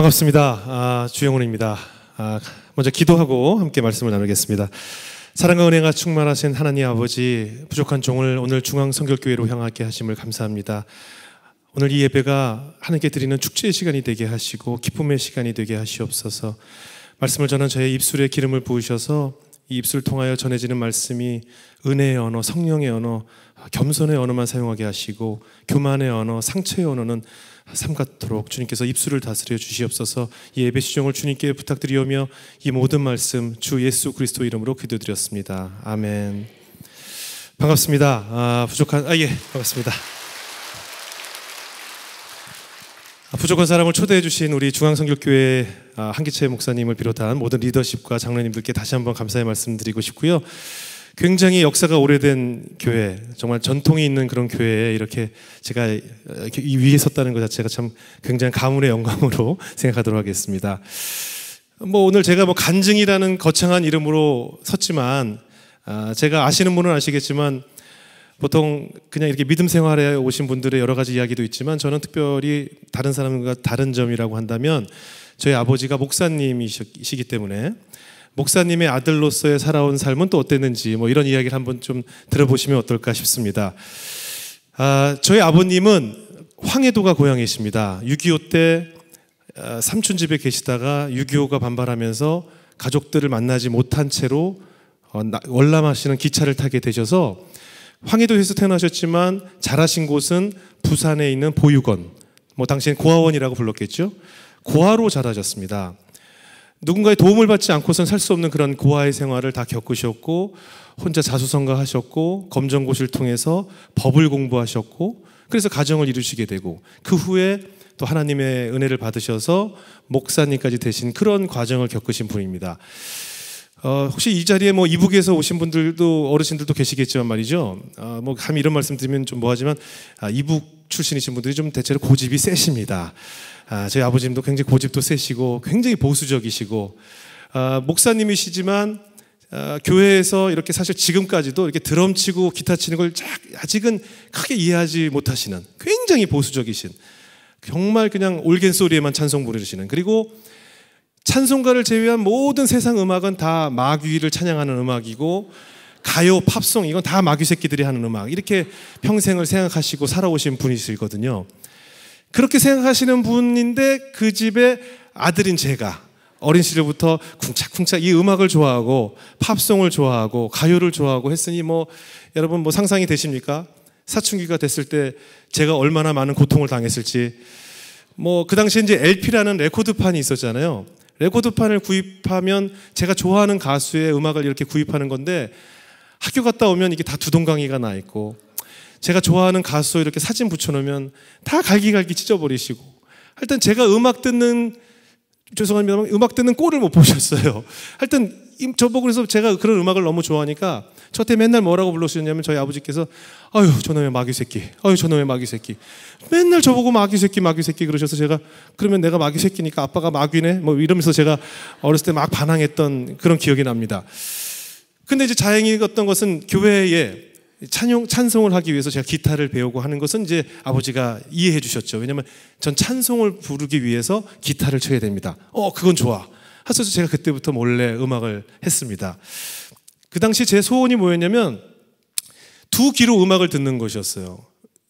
반갑습니다. 주영훈입니다. 먼저 기도하고 함께 말씀을 나누겠습니다. 사랑과 은혜가 충만하신 하나님 아버지, 부족한 종을 오늘 중앙성결교회로 향하게 하심을 감사합니다. 오늘 이 예배가 하나님께 드리는 축제의 시간이 되게 하시고 기쁨의 시간이 되게 하시옵소서. 말씀을 전한 저의 입술에 기름을 부으셔서 이 입술을 통하여 전해지는 말씀이 은혜의 언어, 성령의 언어, 겸손의 언어만 사용하게 하시고 교만의 언어, 상처의 언어는 삼같도록 주님께서 입술을 다스려 주시옵소서. 이 예배 시종을 주님께 부탁드리오며 이 모든 말씀 주 예수 그리스도 이름으로 기도드렸습니다. 아멘. 반갑습니다. 반갑습니다. 부족한 사람을 초대해 주신 우리 중앙성결교회 한기채 목사님을 비롯한 모든 리더십과 장로님들께 다시 한번 감사의 말씀드리고 싶고요. 굉장히 역사가 오래된 교회, 정말 전통이 있는 그런 교회에 이렇게 제가 이 위에 섰다는 것 자체가 참 굉장히 가문의 영광으로 생각하도록 하겠습니다. 오늘 제가 간증이라는 거창한 이름으로 섰지만 제가 아시는 분은 아시겠지만 보통 그냥 이렇게 믿음 생활에 오신 분들의 여러 가지 이야기도 있지만 저는 특별히 다른 사람과 다른 점이라고 한다면 저희 아버지가 목사님이시기 때문에 목사님의 아들로서의 살아온 삶은 또 어땠는지 이런 이야기를 한번 좀 들어보시면 어떨까 싶습니다. 저희 아버님은 황해도가 고향이십니다. 6.25 때 삼촌 집에 계시다가 6.25가 반발하면서 가족들을 만나지 못한 채로 월남하시는 기차를 타게 되셔서 황해도에서 태어나셨지만 자라신 곳은 부산에 있는 보육원, 당시엔 고아원이라고 불렀겠죠. 고아로 자라셨습니다. 누군가의 도움을 받지 않고선 살 수 없는 그런 고아의 생활을 다 겪으셨고 혼자 자수성가하셨고 검정고시를 통해서 법을 공부하셨고 그래서 가정을 이루시게 되고 그 후에 또 하나님의 은혜를 받으셔서 목사님까지 되신 그런 과정을 겪으신 분입니다. 혹시 이 자리에 이북에서 오신 분들도 어르신들도 계시겠지만 말이죠. 감히 이런 말씀 드리면 좀 뭐하지만 이북 출신이신 분들이 좀 대체로 고집이 세십니다. 저희 아버님도 굉장히 고집도 세시고 굉장히 보수적이시고 목사님이시지만 교회에서 이렇게 사실 지금까지도 이렇게 드럼 치고 기타 치는 걸 아직은 크게 이해하지 못하시는 굉장히 보수적이신 정말 그냥 올겐 소리에만 찬송 부르시는 그리고 찬송가를 제외한 모든 세상 음악은 다 마귀를 찬양하는 음악이고 가요, 팝송 이건 다 마귀 새끼들이 하는 음악 이렇게 평생을 생각하시고 살아오신 분이시거든요. 그렇게 생각하시는 분인데 그 집의 아들인 제가 어린 시절부터 쿵짝쿵짝 이 음악을 좋아하고 팝송을 좋아하고 가요를 좋아하고 했으니 여러분 상상이 되십니까? 사춘기가 됐을 때 제가 얼마나 많은 고통을 당했을지 그 당시에 이제 LP라는 레코드판이 있었잖아요. 레코드판을 구입하면 제가 좋아하는 가수의 음악을 이렇게 구입하는 건데 학교 갔다 오면 이게 다 두동강이가 나 있고 제가 좋아하는 가수 이렇게 사진 붙여놓으면 다 갈기갈기 찢어버리시고 하여튼 제가 음악 듣는 꼴을 못 보셨어요. 하여튼 저보고 그래서 제가 그런 음악을 너무 좋아하니까 저한테 맨날 뭐라고 불러주셨냐면 저희 아버지께서 아유 저놈의 마귀 새끼, 아유 저놈의 마귀 새끼 맨날 저보고 마귀 새끼 그러셔서 제가 그러면 내가 마귀 새끼니까 아빠가 마귀네 이러면서 제가 어렸을 때 막 반항했던 그런 기억이 납니다. 근데 이제 다행이었던 것은 교회에 찬송을 하기 위해서 제가 기타를 배우고 하는 것은 이제 아버지가 이해해 주셨죠. 왜냐면 전 찬송을 부르기 위해서 기타를 쳐야 됩니다. 그건 좋아 하셔서 제가 그때부터 몰래 음악을 했습니다. 그 당시 제 소원이 뭐였냐면 두 귀로 음악을 듣는 것이었어요.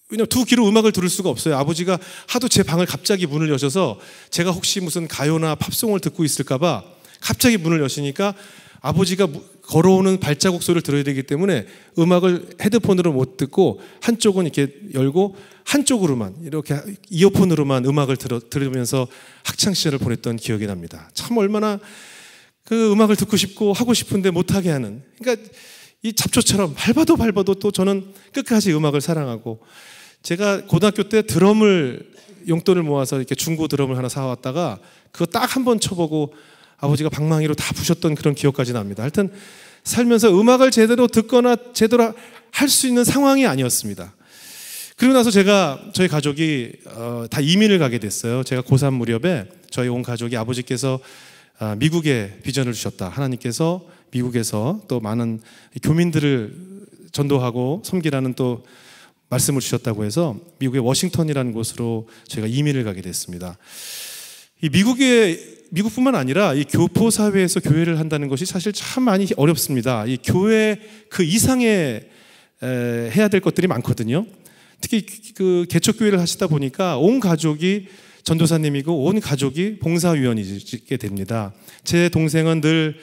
왜냐면 두 귀로 음악을 들을 수가 없어요. 아버지가 하도 제 방을 갑자기 문을 여셔서 제가 혹시 무슨 가요나 팝송을 듣고 있을까 봐 갑자기 문을 여시니까 아버지가 걸어오는 발자국 소리를 들어야 되기 때문에 음악을 헤드폰으로 못 듣고 한쪽은 이렇게 열고 한쪽으로만 이렇게 이어폰으로만 음악을 들으면서 학창시절을 보냈던 기억이 납니다. 참 얼마나 그 음악을 듣고 싶고 하고 싶은데 못하게 하는 그러니까 이 잡초처럼 밟아도 또 저는 끝까지 음악을 사랑하고 제가 고등학교 때 용돈을 모아서 이렇게 중고 드럼을 하나 사왔다가 그거 딱 한 번 쳐보고 아버지가 방망이로 다 부셨던 그런 기억까지 납니다. 하여튼 살면서 음악을 제대로 듣거나 제대로 할 수 있는 상황이 아니었습니다. 그리고 나서 저희 가족이 다 이민을 가게 됐어요. 제가 고3 무렵에 저희 온 가족이 아버지께서 미국에 비전을 주셨다. 하나님께서 미국에서 또 많은 교민들을 전도하고 섬기라는 또 말씀을 주셨다고 해서 미국의 워싱턴이라는 곳으로 제가 이민을 가게 됐습니다. 이 미국뿐만 아니라 이 교포 사회에서 교회를 한다는 것이 사실 참 많이 어렵습니다. 이 교회 그 이상의 해야 될 것들이 많거든요. 특히 그 개척교회를 하시다 보니까 온 가족이 전도사님이고 온 가족이 봉사위원이게 됩니다. 제 동생은 늘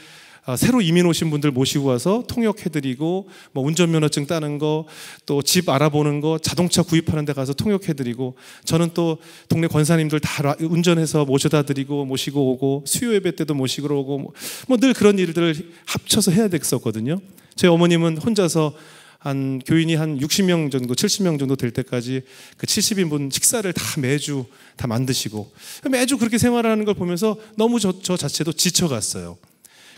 새로 이민 오신 분들 모시고 와서 통역해드리고 뭐 운전면허증 따는 거, 또 집 알아보는 거, 자동차 구입하는 데 가서 통역해드리고, 저는 또 동네 권사님들 다 운전해서 모셔다 드리고 모시고 오고, 수요 예배 때도 모시고 오고, 뭐 늘 그런 일들을 합쳐서 해야 됐었거든요. 제 어머님은 혼자서 한 교인이 한 60명 정도, 70명 정도 될 때까지 그 70인분 식사를 다 매주 다 만드시고, 매주 그렇게 생활하는 걸 보면서 너무 저 자체도 지쳐갔어요.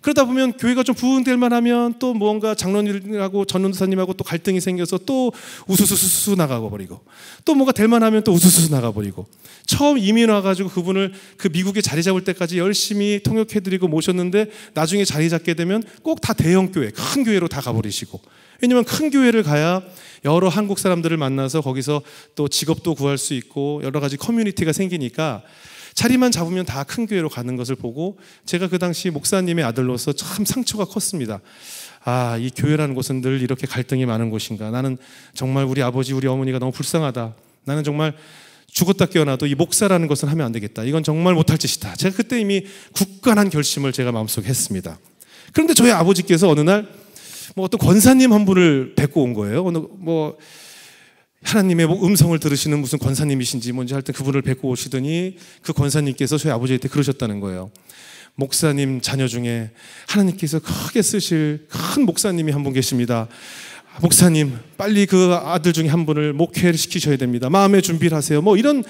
그러다 보면 교회가 좀 부흥될 만하면 또 뭔가 장로님하고 전도사님하고 또 갈등이 생겨서 또 우수수수 나가버리고, 또 뭔가 될 만하면 또 우수수수 나가버리고, 처음 이민 와가지고 그분을 그 미국에 자리 잡을 때까지 열심히 통역해드리고 모셨는데 나중에 자리 잡게 되면 꼭 다 대형 교회, 큰 교회로 다 가버리시고, 왜냐면 큰 교회를 가야 여러 한국 사람들을 만나서 거기서 또 직업도 구할 수 있고 여러 가지 커뮤니티가 생기니까 자리만 잡으면 다 큰 교회로 가는 것을 보고, 제가 그 당시 목사님의 아들로서 참 상처가 컸습니다. 아, 이 교회라는 곳은 늘 이렇게 갈등이 많은 곳인가. 나는 정말 우리 아버지, 우리 어머니가 너무 불쌍하다. 나는 정말 죽었다 깨어나도 이 목사라는 것은 하면 안 되겠다. 이건 정말 못할 짓이다. 제가 그때 이미 굳건한 결심을 제가 마음속에 했습니다. 그런데 저희 아버지께서 어느 날 뭐 어떤 권사님 한 분을 뵙고 온 거예요. 뭐 하나님의 음성을 들으시는 무슨 권사님이신지 뭔지 하여튼 그분을 뵙고 오시더니 그 권사님께서 저희 아버지한테 그러셨다는 거예요. 목사님 자녀 중에 하나님께서 크게 쓰실 큰 목사님이 한 분 계십니다. 목사님 빨리 그 아들 중에 한 분을 목회를 시키셔야 됩니다. 마음의 준비를 하세요. 뭐 이런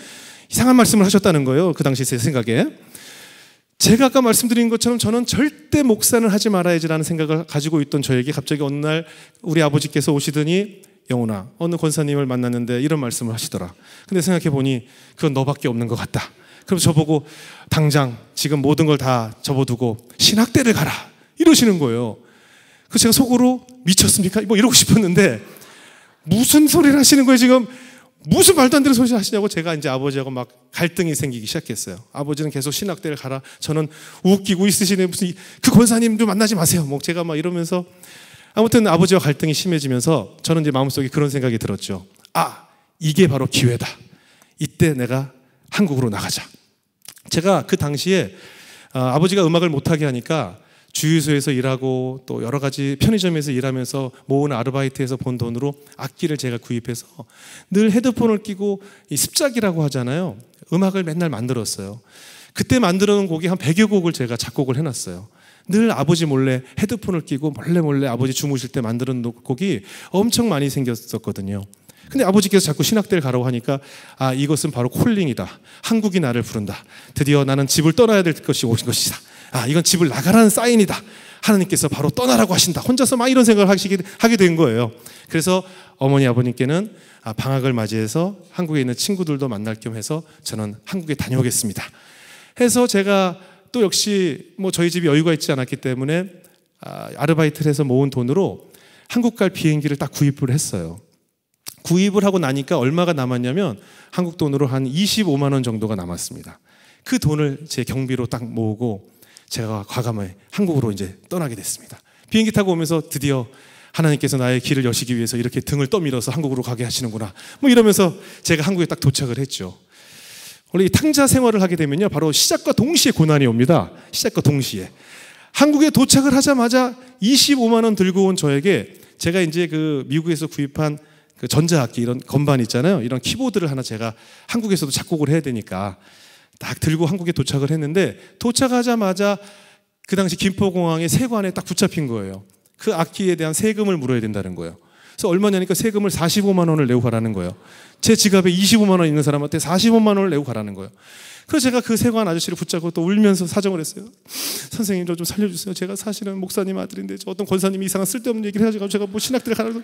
이상한 말씀을 하셨다는 거예요. 그 당시 제 생각에. 제가 아까 말씀드린 것처럼 저는 절대 목사는 하지 말아야지라는 생각을 가지고 있던 저에게 갑자기 어느 날 우리 아버지께서 오시더니, 영훈아, 어느 권사님을 만났는데 이런 말씀을 하시더라. 근데 생각해보니 그건 너밖에 없는 것 같다. 그래서 저보고 당장 지금 모든 걸 다 접어두고 신학대를 가라 이러시는 거예요. 그래서 제가 속으로 미쳤습니까? 뭐 이러고 싶었는데, 무슨 소리를 하시는 거예요 지금? 무슨 말도 안 되는 소리 하시냐고 제가 이제 아버지하고 막 갈등이 생기기 시작했어요. 아버지는 계속 신학대를 가라. 저는 웃기고 있으시네. 무슨 그 권사님도 만나지 마세요. 뭐 제가 막 이러면서, 아무튼 아버지와 갈등이 심해지면서 저는 이제 마음속에 그런 생각이 들었죠. 아, 이게 바로 기회다. 이때 내가 한국으로 나가자. 제가 그 당시에 아버지가 음악을 못하게 하니까 주유소에서 일하고 또 여러 가지 편의점에서 일하면서 모은 아르바이트에서 번 돈으로 악기를 제가 구입해서 늘 헤드폰을 끼고 이 습작이라고 하잖아요. 음악을 맨날 만들었어요. 그때 만들어 놓은 곡이 한 100여 곡을 제가 작곡을 해놨어요. 늘 아버지 몰래 헤드폰을 끼고 몰래 아버지 주무실 때 만들어 놓은 곡이 엄청 많이 생겼었거든요. 근데 아버지께서 자꾸 신학대를 가라고 하니까, 아, 이것은 바로 콜링이다. 한국이 나를 부른다. 드디어 나는 집을 떠나야 될 것이 오신 것이다. 아, 이건 집을 나가라는 사인이다. 하나님께서 바로 떠나라고 하신다. 혼자서 막 이런 생각을 하게 된 거예요. 그래서 어머니 아버님께는 방학을 맞이해서 한국에 있는 친구들도 만날 겸 해서 저는 한국에 다녀오겠습니다 해서, 제가 또 역시 뭐 저희 집이 여유가 있지 않았기 때문에 아르바이트를 해서 모은 돈으로 한국 갈 비행기를 딱 구입을 했어요. 구입을 하고 나니까 얼마가 남았냐면 한국 돈으로 한 25만 원 정도가 남았습니다. 그 돈을 제 경비로 딱 모으고 제가 과감하게 한국으로 이제 떠나게 됐습니다. 비행기 타고 오면서 드디어 하나님께서 나의 길을 여시기 위해서 이렇게 등을 떠밀어서 한국으로 가게 하시는구나, 뭐 이러면서 제가 한국에 딱 도착을 했죠. 원래 이 탕자 생활을 하게 되면요, 바로 시작과 동시에 고난이 옵니다. 시작과 동시에. 한국에 도착을 하자마자 25만 원 들고 온 저에게 제가 이제 그 미국에서 구입한 그 전자악기, 이런 건반 있잖아요. 이런 키보드를 하나 제가 한국에서도 작곡을 해야 되니까 딱 들고 한국에 도착을 했는데, 도착하자마자 그 당시 김포공항에 세관에 딱 붙잡힌 거예요. 그 악기에 대한 세금을 물어야 된다는 거예요. 그래서 얼마냐니까 세금을 45만 원을 내고 가라는 거예요. 제 지갑에 25만 원 있는 사람한테 45만 원을 내고 가라는 거예요. 그래서 제가 그 세관 아저씨를 붙잡고 또 울면서 사정을 했어요. 선생님, 저 좀 살려주세요. 제가 사실은 목사님 아들인데 저 어떤 권사님이 이상한 쓸데없는 얘기를 해가지고 제가 뭐 신학대를 가라고,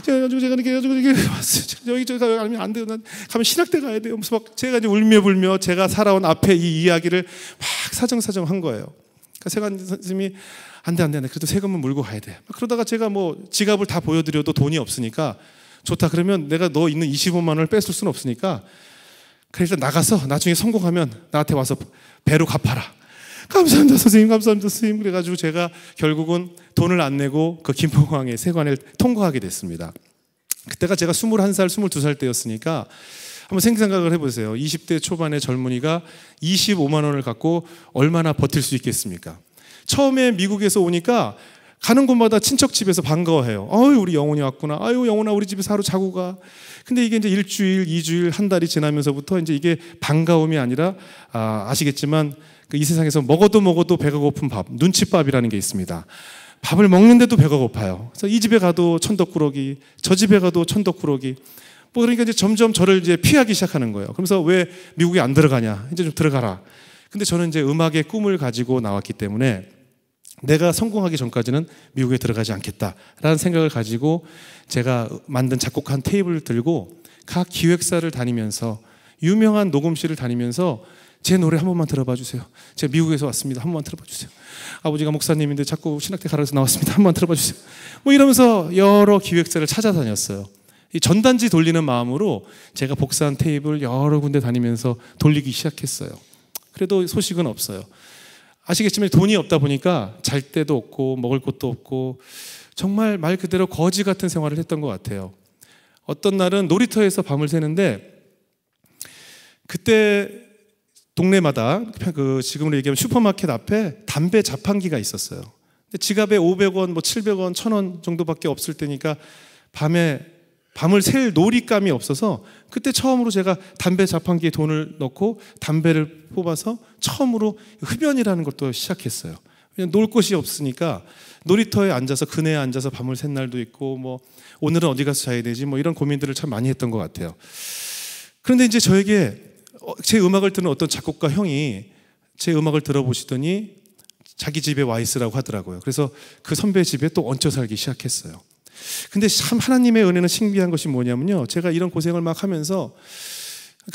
제가 이렇게 해가지고 이게 왔어요. 여기 가면 안 돼요. 난 가면 신학대 가야 돼요. 무슨 막 제가 이제 울며 불며 제가 살아온 앞에 이 이야기를 막 사정한 거예요. 그러니까 세관 선생님이 안 돼. 그래도 세금은 물고 가야 돼. 그러다가 제가 뭐 지갑을 다 보여드려도 돈이 없으니까, 좋다 그러면 내가 너 있는 25만 원을 뺏을 수는 없으니까 그래서 나가서 나중에 성공하면 나한테 와서 배로 갚아라. 감사합니다 선생님, 감사합니다 선생님. 그래가지고 제가 결국은 돈을 안 내고 그 김포공항의 세관을 통과하게 됐습니다. 그때가 제가 21살, 22살 때였으니까 한번 생각을 해보세요. 20대 초반의 젊은이가 25만 원을 갖고 얼마나 버틸 수 있겠습니까? 처음에 미국에서 오니까 가는 곳마다 친척 집에서 반가워해요. 어유 우리 영혼이 왔구나. 아유 영혼아 우리 집에서 하루 자고 가. 근데 이게 이제 일주일, 2주일, 한 달이 지나면서부터 이제 이게 반가움이 아니라 아시겠지만 이 세상에서 먹어도 배가 고픈 밥, 눈칫밥이라는 게 있습니다. 밥을 먹는데도 배가 고파요. 그래서 이 집에 가도 천덕꾸러기, 저 집에 가도 천덕꾸러기. 뭐 그러니까 이제 점점 저를 이제 피하기 시작하는 거예요. 그러면서 왜 미국에 안 들어가냐? 이제 좀 들어가라. 근데 저는 이제 음악의 꿈을 가지고 나왔기 때문에 내가 성공하기 전까지는 미국에 들어가지 않겠다라는 생각을 가지고 제가 만든 작곡한 테이블을 들고 각 기획사를 다니면서 유명한 녹음실을 다니면서 제 노래 한 번만 들어봐 주세요. 제가 미국에서 왔습니다. 한 번만 들어봐 주세요. 아버지가 목사님인데 자꾸 신학대 가르쳐서 나왔습니다. 한 번만 들어봐 주세요. 뭐 이러면서 여러 기획사를 찾아다녔어요. 이 전단지 돌리는 마음으로 제가 복사한 테이블 여러 군데 다니면서 돌리기 시작했어요. 그래도 소식은 없어요. 아시겠지만 돈이 없다 보니까 잘 데도 없고 먹을 곳도 없고 정말 말 그대로 거지 같은 생활을 했던 것 같아요. 어떤 날은 놀이터에서 밤을 새는데 그때 동네마다 그 지금으로 얘기하면 슈퍼마켓 앞에 담배 자판기가 있었어요. 근데 지갑에 500원, 뭐 700원, 1000원 정도밖에 없을 때니까 밤을 셀 놀잇감이 없어서 그때 처음으로 제가 담배 자판기에 돈을 넣고 담배를 뽑아서 처음으로 흡연이라는 것도 시작했어요. 그냥 놀 곳이 없으니까 놀이터에 앉아서 그네에 앉아서 밤을 샌 날도 있고 뭐 오늘은 어디 가서 자야 되지 뭐 이런 고민들을 참 많이 했던 것 같아요. 그런데 이제 저에게 제 음악을 듣는 어떤 작곡가 형이 제 음악을 들어보시더니 자기 집에 와 있으라고 하더라고요. 그래서 그 선배 집에 또 얹혀 살기 시작했어요. 근데 참 하나님의 은혜는 신비한 것이 뭐냐면요, 제가 이런 고생을 막 하면서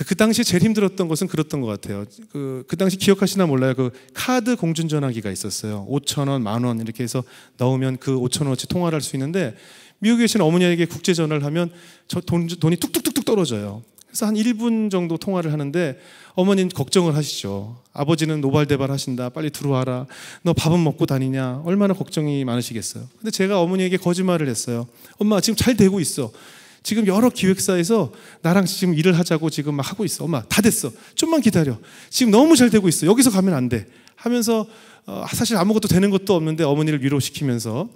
그 당시에 제일 힘들었던 것은 그랬던 것 같아요. 그 당시 기억하시나 몰라요. 그 카드 공중전화기가 있었어요. 5,000원, 10,000원 이렇게 해서 넣으면 그 5,000원어치 통화를 할 수 있는데 미국에 계신 어머니에게 국제전화를 하면 저 돈이 뚝뚝뚝뚝 떨어져요. 그래서 한 1분 정도 통화를 하는데 어머니는 걱정을 하시죠. 아버지는 노발대발 하신다. 빨리 들어와라. 너 밥은 먹고 다니냐. 얼마나 걱정이 많으시겠어요. 근데 제가 어머니에게 거짓말을 했어요. 엄마 지금 잘 되고 있어. 지금 여러 기획사에서 나랑 지금 일을 하자고 지금 막 하고 있어. 엄마 다 됐어. 좀만 기다려. 지금 너무 잘 되고 있어. 여기서 가면 안 돼. 하면서 사실 아무것도 되는 것도 없는데 어머니를 위로시키면서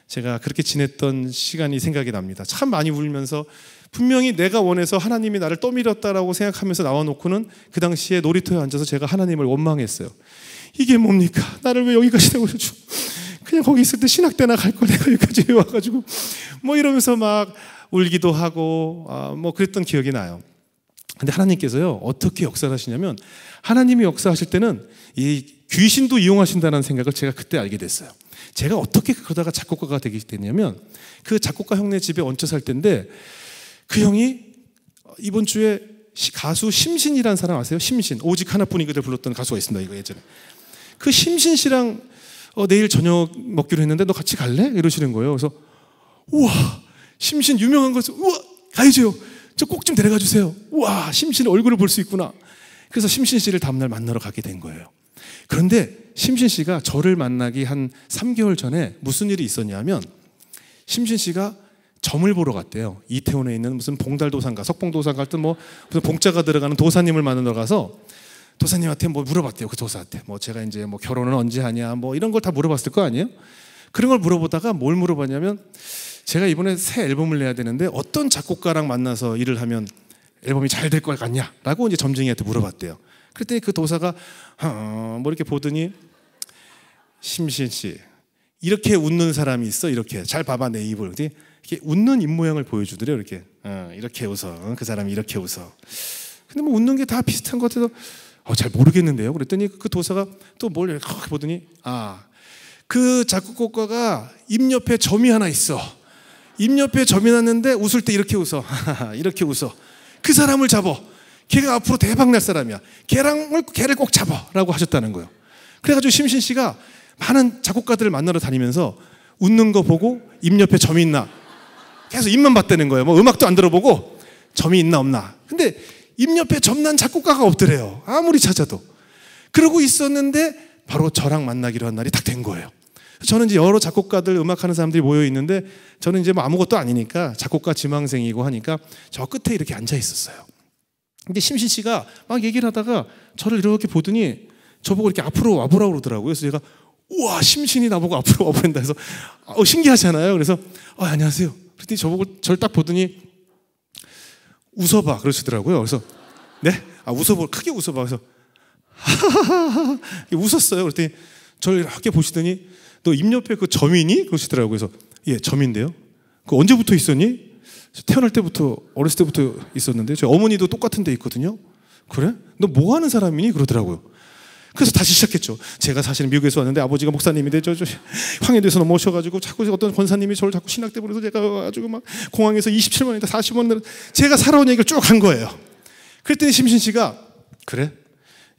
제가 그렇게 지냈던 시간이 생각이 납니다. 참 많이 울면서 분명히 내가 원해서 하나님이 나를 떠밀었다라고 생각하면서 나와놓고는 그 당시에 놀이터에 앉아서 제가 하나님을 원망했어요. 이게 뭡니까? 나를 왜 여기까지 데려오셔? 그냥 거기 있을 때 신학대나 갈 걸 내가 여기까지 와가지고 뭐 이러면서 막 울기도 하고 뭐 그랬던 기억이 나요. 근데 하나님께서요 어떻게 역사를 하시냐면 하나님이 역사하실 때는 이 귀신도 이용하신다는 생각을 제가 그때 알게 됐어요. 제가 어떻게 그러다가 작곡가가 되게 됐냐면 그 작곡가 형네 집에 얹혀 살 때인데 그 형이 이번 주에 가수 심신이라는 사람 아세요? 심신. 오직 하나뿐인 그댈 불렀던 가수가 있습니다. 이거 예전에. 그 심신 씨랑 내일 저녁 먹기로 했는데 너 같이 갈래? 이러시는 거예요. 그래서 우와 심신 유명한 거죠. 우와 가야죠. 저 꼭 좀 데려가 주세요. 우와 심신 얼굴을 볼 수 있구나. 그래서 심신 씨를 다음날 만나러 가게 된 거예요. 그런데 심신 씨가 저를 만나기 한 3개월 전에 무슨 일이 있었냐면 심신 씨가 점을 보러 갔대요. 이태원에 있는 무슨 봉달도산가, 석봉도산가 같은 뭐 무슨 봉자가 들어가는 도사님을 만나러 가서 도사님한테 뭐 물어봤대요. 그 도사한테 뭐 제가 이제 뭐 결혼은 언제 하냐 뭐 이런 걸 다 물어봤을 거 아니에요? 그런 걸 물어보다가 뭘 물어봤냐면 제가 이번에 새 앨범을 내야 되는데 어떤 작곡가랑 만나서 일을 하면 앨범이 잘 될 것 같냐라고 이제 점쟁이한테 물어봤대요. 그랬더니 그 도사가 뭐 이렇게 보더니 심신 씨 이렇게 웃는 사람이 있어. 이렇게 잘 봐봐 내 입을. 이렇게 웃는 입 모양을 보여주더래요. 이렇게 웃어. 그 사람이 이렇게 웃어. 근데 뭐 웃는 게 다 비슷한 것 같아서 잘 모르겠는데요. 그랬더니 그 도사가 또 뭘 이렇게 보더니 그 작곡가가 입 옆에 점이 하나 있어. 입 옆에 점이 났는데 웃을 때 이렇게 웃어. 이렇게 웃어. 그 사람을 잡아. 걔가 앞으로 대박 날 사람이야. 걔를 꼭 잡아라고 하셨다는 거예요. 그래가지고 심신 씨가 많은 작곡가들을 만나러 다니면서 웃는 거 보고 입 옆에 점이 있나 계속 입만 봤다는 거예요. 뭐 음악도 안 들어보고 점이 있나 없나. 근데 입 옆에 점난 작곡가가 없더래요. 아무리 찾아도. 그러고 있었는데 바로 저랑 만나기로 한 날이 딱 된 거예요. 저는 이제 여러 작곡가들, 음악하는 사람들이 모여 있는데 저는 이제 뭐 아무것도 아니니까 작곡가 지망생이고 하니까 저 끝에 이렇게 앉아 있었어요. 근데 심신 씨가 막 얘기를 하다가 저를 이렇게 보더니 저보고 이렇게 앞으로 와보라고 그러더라고요. 그래서 제가 우와, 심신이 나보고 앞으로 와보란다 해서 신기하잖아요. 그래서 안녕하세요. 그랬더니 저보고 저를 딱 보더니 웃어봐 그러시더라고요. 그래서 네? 웃어봐, 크게 웃어봐. 그래서 하하하하 웃었어요. 그랬더니 저를 이렇게 보시더니 너 입 옆에 그 점이니? 그러시더라고요. 그래서 예, 점인데요. 그 언제부터 있었니? 태어날 때부터, 어렸을 때부터 있었는데 저희 어머니도 똑같은 데 있거든요. 그래? 너 뭐 하는 사람이니? 그러더라고요. 그래서 다시 시작했죠. 제가 사실은 미국에서 왔는데 아버지가 목사님인데 저 황해도에서 넘어오셔가지고 자꾸 어떤 권사님이 저를 자꾸 신학 때 보내서 제가 가지고 막 공항에서 27만 40만 제가 살아온 얘기를 쭉 한 거예요. 그랬더니 심신 씨가 그래?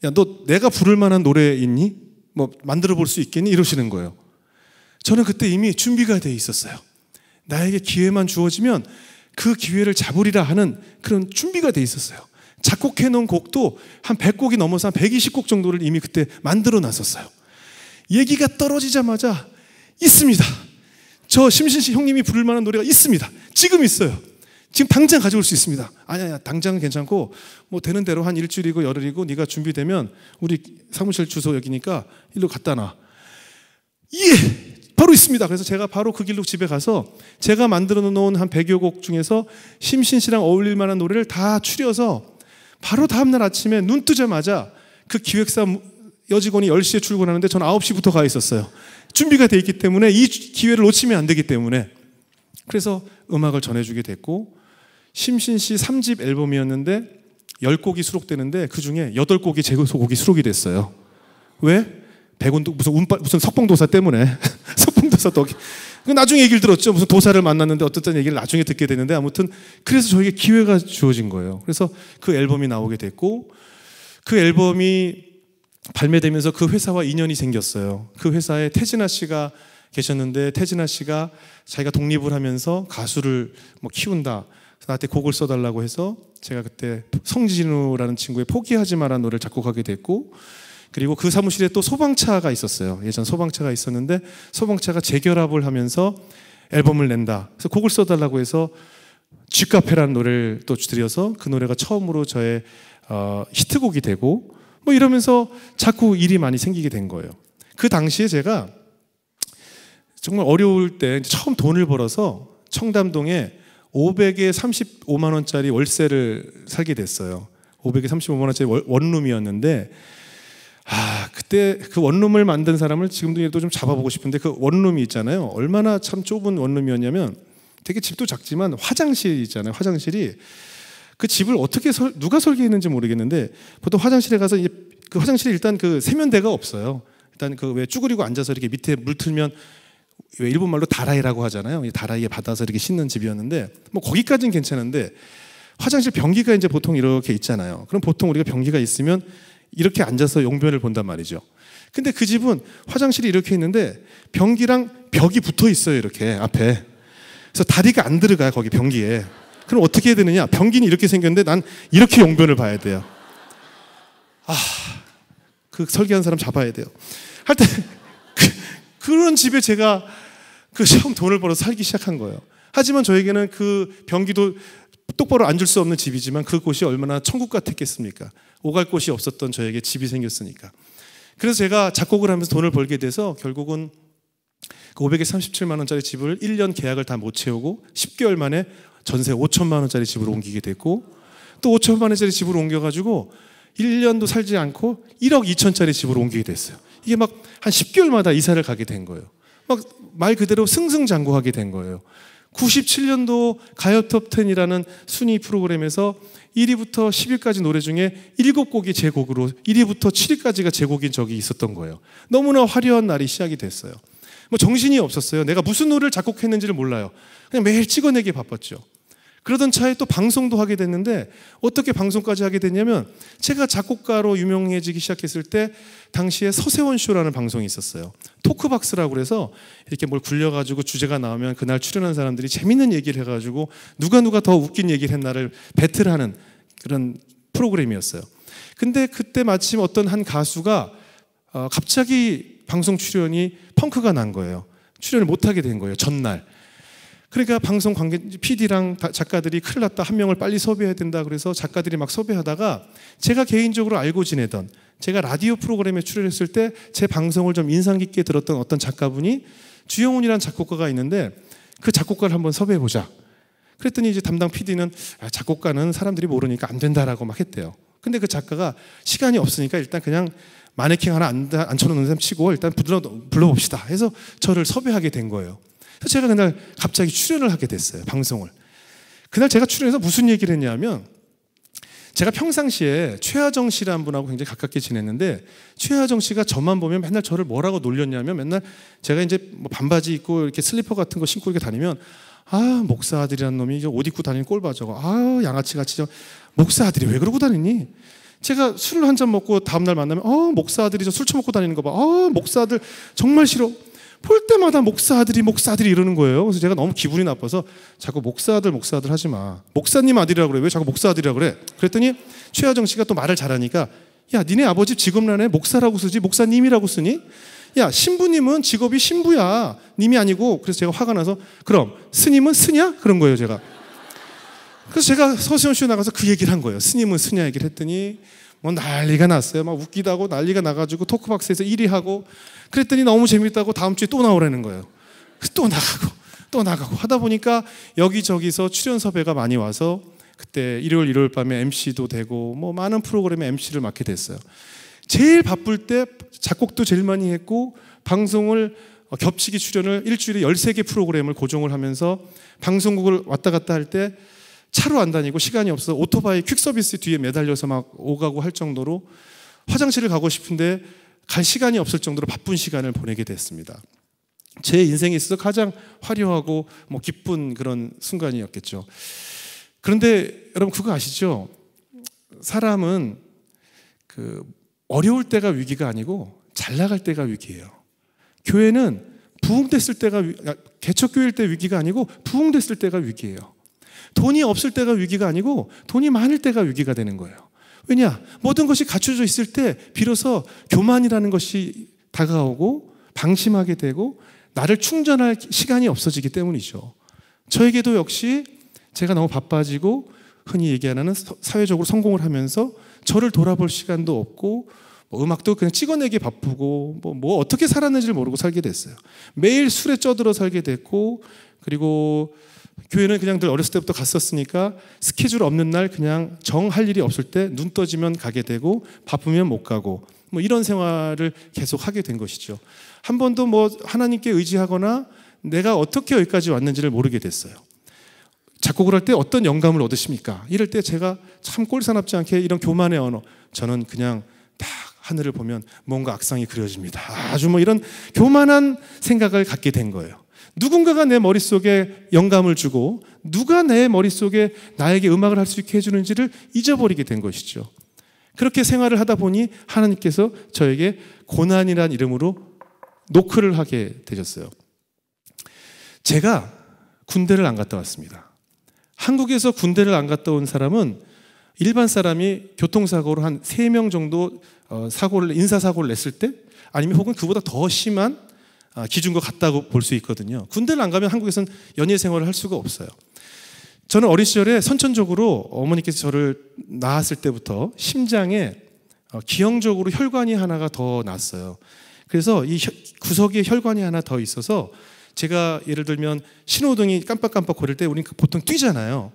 야, 너 내가 부를 만한 노래 있니? 뭐 만들어 볼 수 있겠니? 이러시는 거예요. 저는 그때 이미 준비가 돼 있었어요. 나에게 기회만 주어지면 그 기회를 잡으리라 하는 그런 준비가 돼 있었어요. 작곡해 놓은 곡도 한 100곡이 넘어서 한 120곡 정도를 이미 그때 만들어 놨었어요. 얘기가 떨어지자마자 있습니다. 저 심신 씨 형님이 부를 만한 노래가 있습니다. 지금 있어요. 지금 당장 가져올 수 있습니다. 아니야, 당장은 괜찮고 뭐 되는 대로 한 일주일이고 열흘이고 네가 준비되면 우리 사무실 주소 여기니까 일로 갖다 놔. 예! 바로 있습니다. 그래서 제가 바로 그 길로 집에 가서 제가 만들어 놓은 한 100여 곡 중에서 심신 씨랑 어울릴 만한 노래를 다 추려서 바로 다음날 아침에 눈 뜨자마자 그 기획사 여직원이 10시에 출근하는데 저는 9시부터 가 있었어요. 준비가 돼 있기 때문에 이 기회를 놓치면 안 되기 때문에. 그래서 음악을 전해주게 됐고 심신 씨 3집 앨범이었는데 10곡이 수록되는데 그중에 8곡이 제 곡이 수록이 됐어요. 왜? 백운도 무슨 석봉도사 때문에 석봉도사 덕이 나중에 얘기를 들었죠. 무슨 도사를 만났는데 어떤 얘기를 나중에 듣게 되는데 아무튼 그래서 저에게 기회가 주어진 거예요. 그래서 그 앨범이 나오게 됐고 그 앨범이 발매되면서 그 회사와 인연이 생겼어요. 그 회사에 태진아 씨가 계셨는데 태진아 씨가 자기가 독립을 하면서 가수를 뭐 키운다. 나한테 곡을 써달라고 해서 제가 그때 성진우라는 친구의 포기하지 마라는 노래를 작곡하게 됐고 그리고 그 사무실에 또 소방차가 있었어요. 예전 소방차가 있었는데 소방차가 재결합을 하면서 앨범을 낸다. 그래서 곡을 써달라고 해서 쥐카페라는 노래를 또 드려서 그 노래가 처음으로 저의 히트곡이 되고 뭐 이러면서 자꾸 일이 많이 생기게 된 거예요. 그 당시에 제가 정말 어려울 때 처음 돈을 벌어서 청담동에 500에 35만 원짜리 월세를 살게 됐어요. 500에 35만 원짜리 원룸이었는데 그때 그 원룸을 만든 사람을 지금도 좀 잡아보고 싶은데 그 원룸이 있잖아요. 얼마나 참 좁은 원룸이었냐면 되게 집도 작지만 화장실이 있잖아요. 화장실이 그 집을 어떻게 누가 설계했는지 모르겠는데 보통 화장실에 가서 그 화장실에 일단 그 세면대가 없어요. 일단 그 왜 쭈그리고 앉아서 이렇게 밑에 물 틀면 왜 일본 말로 다라이라고 하잖아요. 이 다라이에 받아서 이렇게 씻는 집이었는데 뭐 거기까지는 괜찮은데 화장실 변기가 이제 보통 이렇게 있잖아요. 그럼 보통 우리가 변기가 있으면 이렇게 앉아서 용변을 본단 말이죠. 근데 그 집은 화장실이 이렇게 있는데 변기랑 벽이 붙어 있어요. 이렇게 앞에. 그래서 다리가 안 들어가요. 거기 변기에. 그럼 어떻게 해야 되느냐? 변기는 이렇게 생겼는데 난 이렇게 용변을 봐야 돼요. 그 설계한 사람 잡아야 돼요. 하여튼 그런 집에 제가 그 처음 돈을 벌어서 살기 시작한 거예요. 하지만 저에게는 그 변기도 똑바로 앉을 수 없는 집이지만 그곳이 얼마나 천국 같았겠습니까? 오갈 곳이 없었던 저에게 집이 생겼으니까. 그래서 제가 작곡을 하면서 돈을 벌게 돼서 결국은 그 500에 37만 원짜리 집을 1년 계약을 다 못 채우고 10개월 만에 전세 5천만 원짜리 집으로 옮기게 됐고 또 5천만 원짜리 집으로 옮겨가지고 1년도 살지 않고 1억 2천짜리 집으로 옮기게 됐어요. 이게 막 한 10개월마다 이사를 가게 된 거예요. 막 말 그대로 승승장구하게 된 거예요. 97년도 가요톱10이라는 순위 프로그램에서 1위부터 10위까지 노래 중에 7곡이 제 곡으로 1위부터 7위까지가 제 곡인 적이 있었던 거예요. 너무나 화려한 날이 시작이 됐어요. 뭐 정신이 없었어요. 내가 무슨 노래를 작곡했는지를 몰라요. 그냥 매일 찍어내기에 바빴죠. 그러던 차에 또 방송도 하게 됐는데 어떻게 방송까지 하게 됐냐면 제가 작곡가로 유명해지기 시작했을 때 당시에 서세원 쇼라는 방송이 있었어요. 토크박스라고 그래서 이렇게 뭘 굴려가지고 주제가 나오면 그날 출연한 사람들이 재밌는 얘기를 해가지고 누가 더 웃긴 얘기를 했나를 배틀하는 그런 프로그램이었어요. 근데 그때 마침 어떤 한 가수가 갑자기 방송 출연이 펑크가 난 거예요. 출연을 못하게 된 거예요, 전날. 그러니까 방송 관계 PD랑 작가들이 큰일 났다, 한 명을 빨리 섭외해야 된다 그래서 작가들이 막 섭외하다가 제가 개인적으로 알고 지내던, 제가 라디오 프로그램에 출연했을 때 제 방송을 좀 인상 깊게 들었던 어떤 작가분이 주영훈이라는 작곡가가 있는데 그 작곡가를 한번 섭외해보자. 그랬더니 이제 담당 PD는 작곡가는 사람들이 모르니까 안 된다라고 막 했대요. 근데 그 작가가 시간이 없으니까 일단 그냥 마네킹 하나 앉혀놓는 사람 치고 일단 불러봅시다 해서 저를 섭외하게 된 거예요. 그래서 제가 그날 갑자기 출연을 하게 됐어요, 방송을. 그날 제가 출연해서 무슨 얘기를 했냐면, 제가 평상시에 최하정 씨라는 분하고 굉장히 가깝게 지냈는데 최하정 씨가 저만 보면 맨날 저를 뭐라고 놀렸냐면, 맨날 제가 이제 뭐 반바지 입고 이렇게 슬리퍼 같은 거 신고 이렇게 다니면 목사 아들이라는 놈이 옷 입고 다니는 꼴봐 저거. 양아치같이 목사 아들이 왜 그러고 다니니? 제가 술을 한 잔 먹고 다음날 만나면 목사 아들이 저 술 처먹고 다니는 거 봐. 목사 아들 정말 싫어. 볼 때마다 목사 아들이 이러는 거예요. 그래서 제가 너무 기분이 나빠서 자꾸 목사 아들 하지 마. 목사님 아들이라고 그래. 왜 자꾸 목사 아들이라고 그래? 그랬더니 최하정 씨가 또 말을 잘하니까, 야, 니네 아버지 직업란에 목사라고 쓰지 목사님이라고 쓰니? 야, 신부님은 직업이 신부야, 님이 아니고. 그래서 제가 화가 나서 그럼 스님은 스냐? 그런 거예요, 제가. 그래서 제가 서시원쇼 나가서 그 얘기를 한 거예요. 스님은 스냐 얘기를 했더니 뭐 난리가 났어요. 막 웃기다고 난리가 나가지고 토크박스에서 1위 하고, 그랬더니 너무 재밌다고 다음 주에 또 나오라는 거예요. 또 나가고 하다 보니까 여기저기서 출연 섭외가 많이 와서 그때 일요일 밤에 MC도 되고 뭐 많은 프로그램에 MC를 맡게 됐어요. 제일 바쁠 때 작곡도 제일 많이 했고, 방송을 겹치기 출연을 일주일에 13개 프로그램을 고정을 하면서 방송국을 왔다 갔다 할 때 차로 안 다니고 시간이 없어서 오토바이 퀵서비스 뒤에 매달려서 막 오가고 할 정도로, 화장실을 가고 싶은데 갈 시간이 없을 정도로 바쁜 시간을 보내게 됐습니다. 제 인생에 있어서 가장 화려하고 뭐 기쁜 그런 순간이었겠죠. 그런데 여러분 그거 아시죠? 사람은 그 어려울 때가 위기가 아니고 잘 나갈 때가 위기예요. 교회는 부흥됐을 때가 개척교회일 때 위기가 아니고 부흥됐을 때가 위기예요. 돈이 없을 때가 위기가 아니고 돈이 많을 때가 위기가 되는 거예요. 왜냐? 모든 것이 갖춰져 있을 때 비로소 교만이라는 것이 다가오고 방심하게 되고 나를 충전할 시간이 없어지기 때문이죠. 저에게도 역시 제가 너무 바빠지고 흔히 얘기하는 사회적으로 성공을 하면서 저를 돌아볼 시간도 없고 뭐 음악도 그냥 찍어내기 바쁘고 뭐 어떻게 살았는지를 모르고 살게 됐어요. 매일 술에 쪄들어 살게 됐고, 그리고 교회는 그냥 늘 어렸을 때부터 갔었으니까 스케줄 없는 날 그냥 정할 일이 없을 때 눈 떠지면 가게 되고 바쁘면 못 가고 뭐 이런 생활을 계속 하게 된 것이죠. 한 번도 뭐 하나님께 의지하거나 내가 어떻게 여기까지 왔는지를 모르게 됐어요. 작곡을 할 때 어떤 영감을 얻으십니까? 이럴 때 제가 참 꼴사납지 않게 이런 교만의 언어, 저는 그냥 딱 하늘을 보면 뭔가 악상이 그려집니다. 아주 뭐 이런 교만한 생각을 갖게 된 거예요. 누군가가 내 머릿속에 영감을 주고 누가 내 머릿속에 나에게 음악을 할 수 있게 해주는지를 잊어버리게 된 것이죠. 그렇게 생활을 하다 보니 하나님께서 저에게 고난이라는 이름으로 노크를 하게 되셨어요. 제가 군대를 안 갔다 왔습니다. 한국에서 군대를 안 갔다 온 사람은 일반 사람이 교통사고로 한 3명 정도 인사사고를 냈을 때, 아니면 혹은 그보다 더 심한 기준과 같다고 볼 수 있거든요. 군대를 안 가면 한국에서는 연예 생활을 할 수가 없어요. 저는 어린 시절에 선천적으로 어머니께서 저를 낳았을 때부터 심장에 기형적으로 혈관이 하나가 더 났어요. 그래서 이 구석에 혈관이 하나 더 있어서 제가 예를 들면 신호등이 깜빡깜빡 거릴 때 우리는 보통 뛰잖아요.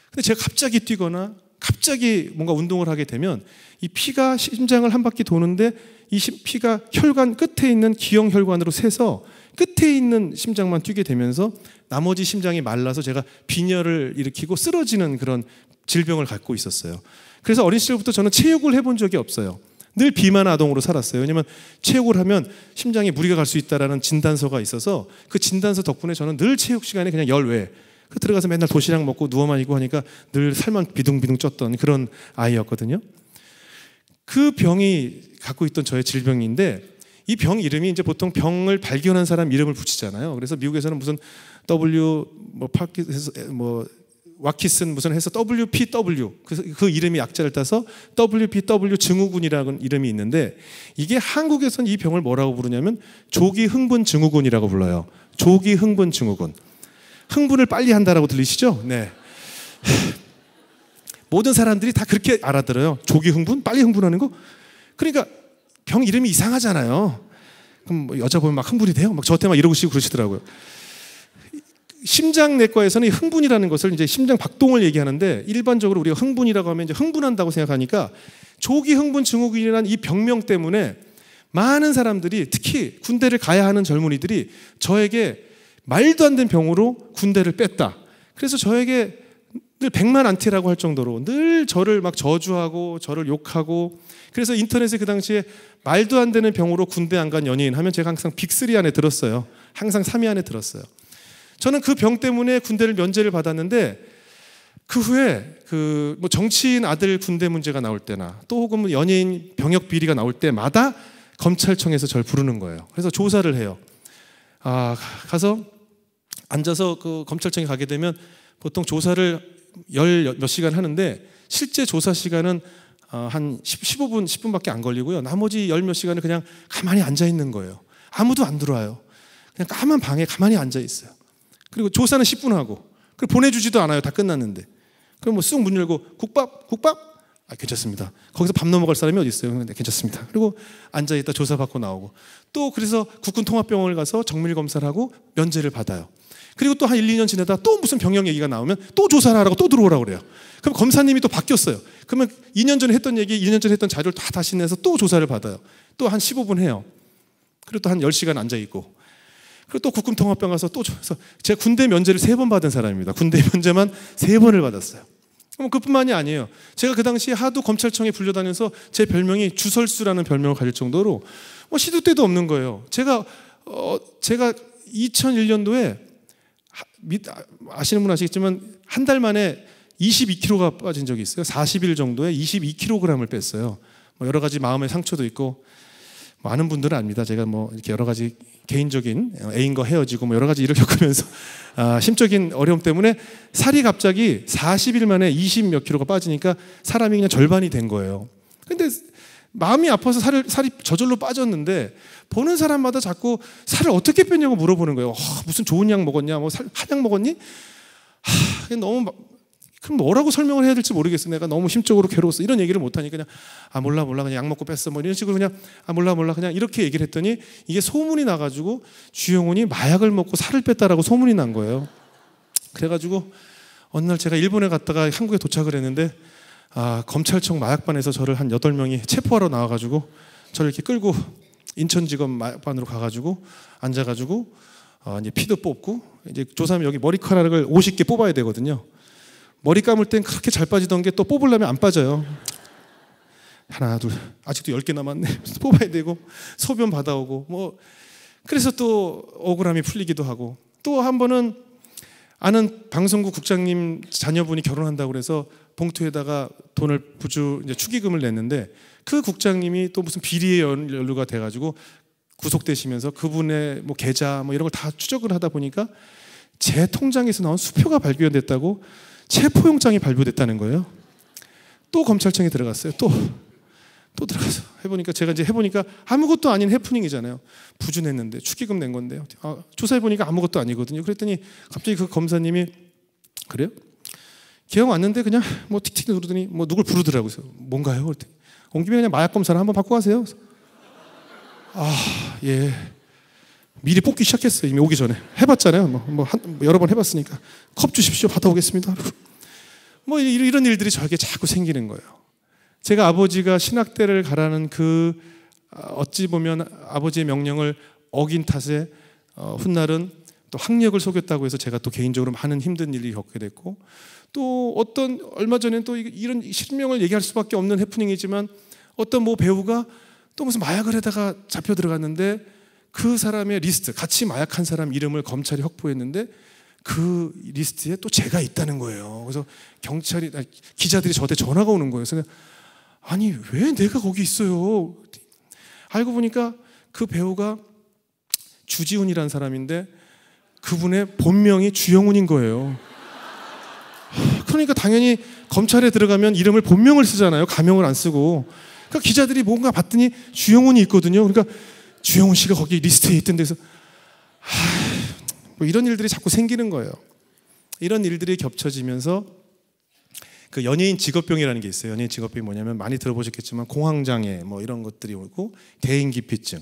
근데 제가 갑자기 뛰거나 갑자기 뭔가 운동을 하게 되면 이 피가 심장을 한 바퀴 도는데 이 피가 혈관 끝에 있는 기형 혈관으로 새서 끝에 있는 심장만 뛰게 되면서 나머지 심장이 말라서 제가 빈혈을 일으키고 쓰러지는 그런 질병을 갖고 있었어요. 그래서 어린 시절부터 저는 체육을 해본 적이 없어요. 늘 비만 아동으로 살았어요. 왜냐하면 체육을 하면 심장에 무리가 갈 수 있다는 진단서가 있어서 그 진단서 덕분에 저는 늘 체육 시간에 그냥 열외 들어가서 맨날 도시락 먹고 누워만 있고 하니까 늘 살만 비둥비둥 쪘던 그런 아이였거든요. 그 병이 갖고 있던 저의 질병인데, 이 병 이름이 이제 보통 병을 발견한 사람 이름을 붙이잖아요. 그래서 미국에서는 무슨 W 파키스 와키슨 무슨 해서 WPW 그 이름이 약자를 따서 WPW 증후군이라는 이름이 있는데 이게 한국에서는 이 병을 뭐라고 부르냐면 조기 흥분 증후군이라고 불러요. 조기 흥분 증후군. 흥분을 빨리 한다라고 들리시죠? 네. 모든 사람들이 다 그렇게 알아들어요. 조기 흥분? 빨리 흥분하는 거? 그러니까 병 이름이 이상하잖아요. 그럼 뭐 여자 보면 막 흥분이 돼요? 막 저한테 막 이러시고 그러시더라고요. 심장내과에서는 흥분이라는 것을 이제 심장 박동을 얘기하는데 일반적으로 우리가 흥분이라고 하면 이제 흥분한다고 생각하니까 조기 흥분 증후군이라는 이 병명 때문에 많은 사람들이 특히 군대를 가야 하는 젊은이들이 저에게 말도 안 되는 병으로 군대를 뺐다. 그래서 저에게 늘 백만안티라고 할 정도로 늘 저를 막 저주하고 저를 욕하고 그래서 인터넷에 그 당시에 말도 안 되는 병으로 군대 안 간 연예인 하면 제가 항상 빅3 안에 들었어요. 항상 3위 안에 들었어요. 저는 그 병 때문에 군대를 면제를 받았는데 그 후에 그 뭐 정치인 아들 군대 문제가 나올 때나 또 혹은 뭐 연예인 병역 비리가 나올 때마다 검찰청에서 저를 부르는 거예요. 그래서 조사를 해요. 가서 앉아서 그 검찰청에 가게 되면 보통 조사를 몇 시간 하는데 실제 조사 시간은 한 15분, 10분밖에 안 걸리고요. 나머지 몇 시간을 그냥 가만히 앉아 있는 거예요. 아무도 안 들어와요. 그냥 까만 방에 가만히 앉아 있어요. 그리고 조사는 10분 하고 그리고 보내주지도 않아요. 다 끝났는데. 그럼 뭐 쑥 문 열고 국밥? 괜찮습니다. 거기서 밥 넘어갈 사람이 어디 있어요? 네, 괜찮습니다. 그리고 앉아있다 조사받고 나오고 또 그래서 국군통합병원을 가서 정밀 검사를 하고 면제를 받아요. 그리고 또 한 1, 2년 지나다 또 무슨 병역 얘기가 나오면 또 조사를 하라고 또 들어오라고 그래요. 그럼 검사님이 또 바뀌었어요. 그러면 2년 전에 했던 얘기, 2년 전에 했던 자료를 다 다시 내서 또 조사를 받아요. 또 한 15분 해요. 그리고 또 한 10시간 앉아있고 그리고 또 국군통합병 가서 또 제가 군대 면제를 3번 받은 사람입니다. 군대 면제만 3번을 받았어요. 그뿐만이 아니에요. 제가 그 당시에 하도 검찰청에 불려다녀서 제 별명이 주설수라는 별명을 가질 정도로 뭐 시도 때도 없는 거예요. 제가 2001년도에 아시는 분 아시겠지만 한 달 만에 22kg가 빠진 적이 있어요. 40일 정도에 22kg을 뺐어요. 뭐 여러 가지 마음의 상처도 있고 많은 분들은 압니다. 제가 뭐 이렇게 여러 가지 개인적인 애인과 헤어지고 뭐 여러 가지 일을 겪으면서 심적인 어려움 때문에 살이 갑자기 40일 만에 20 몇 킬로가 빠지니까 사람이 그냥 절반이 된 거예요. 근데 마음이 아파서 살이 저절로 빠졌는데 보는 사람마다 자꾸 살을 어떻게 뺐냐고 물어보는 거예요. 무슨 좋은 약 먹었냐? 뭐 한약 먹었니? 너무 그럼 뭐라고 설명을 해야 될지 모르겠어. 내가 너무 심적으로 괴로웠어. 이런 얘기를 못 하니까 그냥 몰라 그냥 약 먹고 뺐어. 뭐 이런 식으로 그냥 몰라 그냥 이렇게 얘기를 했더니 이게 소문이 나가지고 주영훈이 마약을 먹고 살을 뺐다라고 소문이 난 거예요. 그래가지고 어느 날 제가 일본에 갔다가 한국에 도착을 했는데 검찰청 마약반에서 저를 한 8명이 체포하러 나와가지고 저를 이렇게 끌고 인천지검 마약반으로 가가지고 앉아가지고 이제 피도 뽑고 이제 조사하면 여기 머리카락을 50개 뽑아야 되거든요. 머리 감을 땐 그렇게 잘 빠지던 게 또 뽑으려면 안 빠져요. 하나, 둘, 아직도 10개 남았네. 뽑아야 되고 소변 받아오고 뭐 그래서 또 억울함이 풀리기도 하고 또 한 번은 아는 방송국 국장님 자녀분이 결혼한다고 그래서 봉투에다가 돈을 이제 축의금을 냈는데 그 국장님이 또 무슨 비리에 연루가 돼가지고 구속되시면서 그분의 뭐 계좌 뭐 이런 걸 다 추적을 하다 보니까 제 통장에서 나온 수표가 발견됐다고 체포영장이 발부됐다는 거예요. 또 검찰청에 들어갔어요. 또 들어가서 제가 이제 해보니까 아무것도 아닌 해프닝이잖아요. 부준했는데 축의금 낸 건데 조사해보니까 아무것도 아니거든요. 그랬더니 갑자기 그 검사님이 그래요? 기억 왔는데 그냥 뭐 틱틱 누르더니 뭐 누굴 부르더라고요. 뭔가요? 그랬더니 온 김에 그냥 마약 검사를 한번 받고 가세요. 예. 미리 뽑기 시작했어요. 이미 오기 전에 해봤잖아요. 뭐 여러 번 해봤으니까 컵 주십시오. 받아오겠습니다. 뭐 이런 일들이 저에게 자꾸 생기는 거예요. 제가 아버지가 신학대를 가라는 그 어찌 보면 아버지의 명령을 어긴 탓에 훗날은 또 학력을 속였다고 해서 제가 또 개인적으로 많은 힘든 일이 겪게 됐고 또 얼마 전에는 또 이런 실명을 얘기할 수밖에 없는 해프닝이지만 어떤 뭐 배우가 또 무슨 마약을 하다가 잡혀 들어갔는데 그 사람의 리스트, 같이 마약한 사람 이름을 검찰이 확보했는데 그 리스트에 또 제가 있다는 거예요. 그래서 기자들이 저한테 전화가 오는 거예요. 그래서 아니 왜 내가 거기 있어요? 알고 보니까 그 배우가 주지훈이라는 사람인데 그분의 본명이 주영훈인 거예요. 그러니까 당연히 검찰에 들어가면 이름을 본명을 쓰잖아요. 가명을 안 쓰고. 그러니까 기자들이 뭔가 봤더니 주영훈이 있거든요. 그러니까 주영훈 씨가 거기 리스트에 있던 데서 뭐 이런 일들이 자꾸 생기는 거예요. 이런 일들이 겹쳐지면서 그 연예인 직업병이라는 게 있어요. 연예인 직업병이 뭐냐면 많이 들어보셨겠지만 공황장애 뭐 이런 것들이 오고 대인기피증.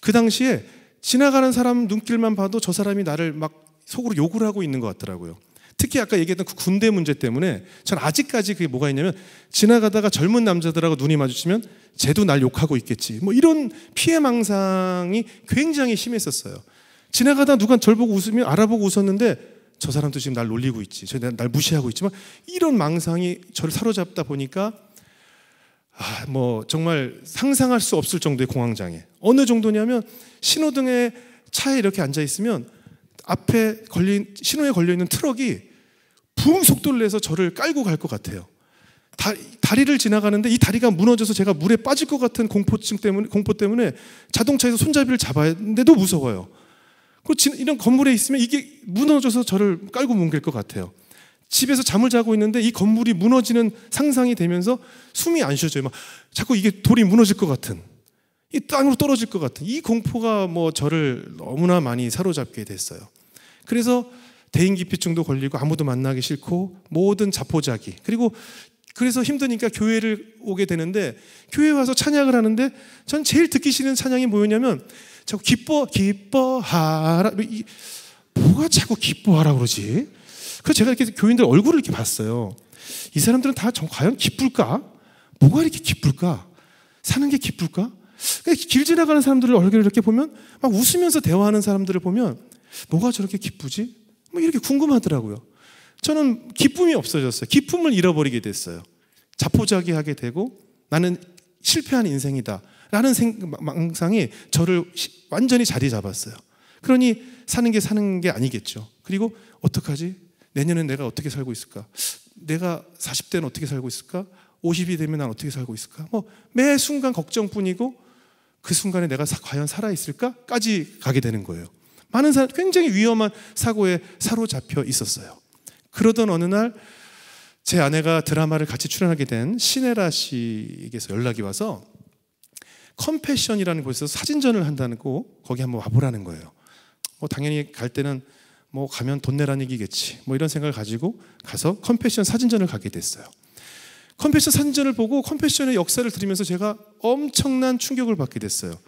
그 당시에 지나가는 사람 눈길만 봐도 저 사람이 나를 막 속으로 욕을 하고 있는 것 같더라고요. 특히 아까 얘기했던 그 군대 문제 때문에 전 아직까지 그게 뭐가 있냐면 지나가다가 젊은 남자들하고 눈이 마주치면 쟤도 날 욕하고 있겠지 뭐 이런 피해망상이 굉장히 심했었어요. 지나가다 누가 저를 보고 웃으면 알아보고 웃었는데 저 사람도 지금 날 놀리고 있지, 날 무시하고 있지만 이런 망상이 저를 사로잡다 보니까 뭐 정말 상상할 수 없을 정도의 공황장애. 어느 정도냐면 신호등에 차에 이렇게 앉아 있으면 앞에 신호에 걸려 있는 트럭이 붕 속도를 내서 저를 깔고 갈 것 같아요. 다리를 지나가는데 이 다리가 무너져서 제가 물에 빠질 것 같은 공포 때문에 자동차에서 손잡이를 잡아야 하는데도 무서워요. 이런 건물에 있으면 이게 무너져서 저를 깔고 뭉갤 것 같아요. 집에서 잠을 자고 있는데 이 건물이 무너지는 상상이 되면서 숨이 안 쉬어져요. 막 자꾸 이게 돌이 무너질 것 같은, 이 땅으로 떨어질 것 같은 이 공포가 뭐 저를 너무나 많이 사로잡게 됐어요. 그래서 대인기피증도 걸리고 아무도 만나기 싫고 모든 자포자기, 그래서 힘드니까 교회를 오게 되는데 교회 와서 찬양을 하는데 전 제일 듣기 싫은 찬양이 뭐였냐면 자꾸 기뻐하라. 뭐가 자꾸 기뻐하라 그러지? 그래서 제가 이렇게 교인들 얼굴을 이렇게 봤어요. 이 사람들은 다 과연 기쁠까? 뭐가 이렇게 기쁠까? 사는 게 기쁠까? 길 지나가는 사람들을 얼굴을 이렇게 보면 막 웃으면서 대화하는 사람들을 보면 뭐가 저렇게 기쁘지? 뭐 이렇게 궁금하더라고요. 저는 기쁨이 없어졌어요. 기쁨을 잃어버리게 됐어요. 자포자기하게 되고 나는 실패한 인생이다 라는 망상이 저를 완전히 자리 잡았어요. 그러니 사는 게 아니겠죠. 그리고 어떡하지? 내년엔 내가 어떻게 살고 있을까? 내가 40대는 어떻게 살고 있을까? 50이 되면 난 어떻게 살고 있을까? 뭐 매 순간 걱정뿐이고 그 순간에 내가 과연 살아있을까?까지 가게 되는 거예요. 많은 사람 굉장히 위험한 사고에 사로잡혀 있었어요. 그러던 어느 날 제 아내가 드라마를 같이 출연하게 된 신혜라 씨에게서 연락이 와서 컴패션이라는 곳에서 사진전을 한다고 거기 한번 와보라는 거예요. 뭐 당연히 갈 때는 뭐 가면 돈 내라는 얘기겠지 뭐 이런 생각을 가지고 가서 컴패션 사진전을 가게 됐어요. 컴패션 사진전을 보고 컴패션의 역사를 들으면서 제가 엄청난 충격을 받게 됐어요.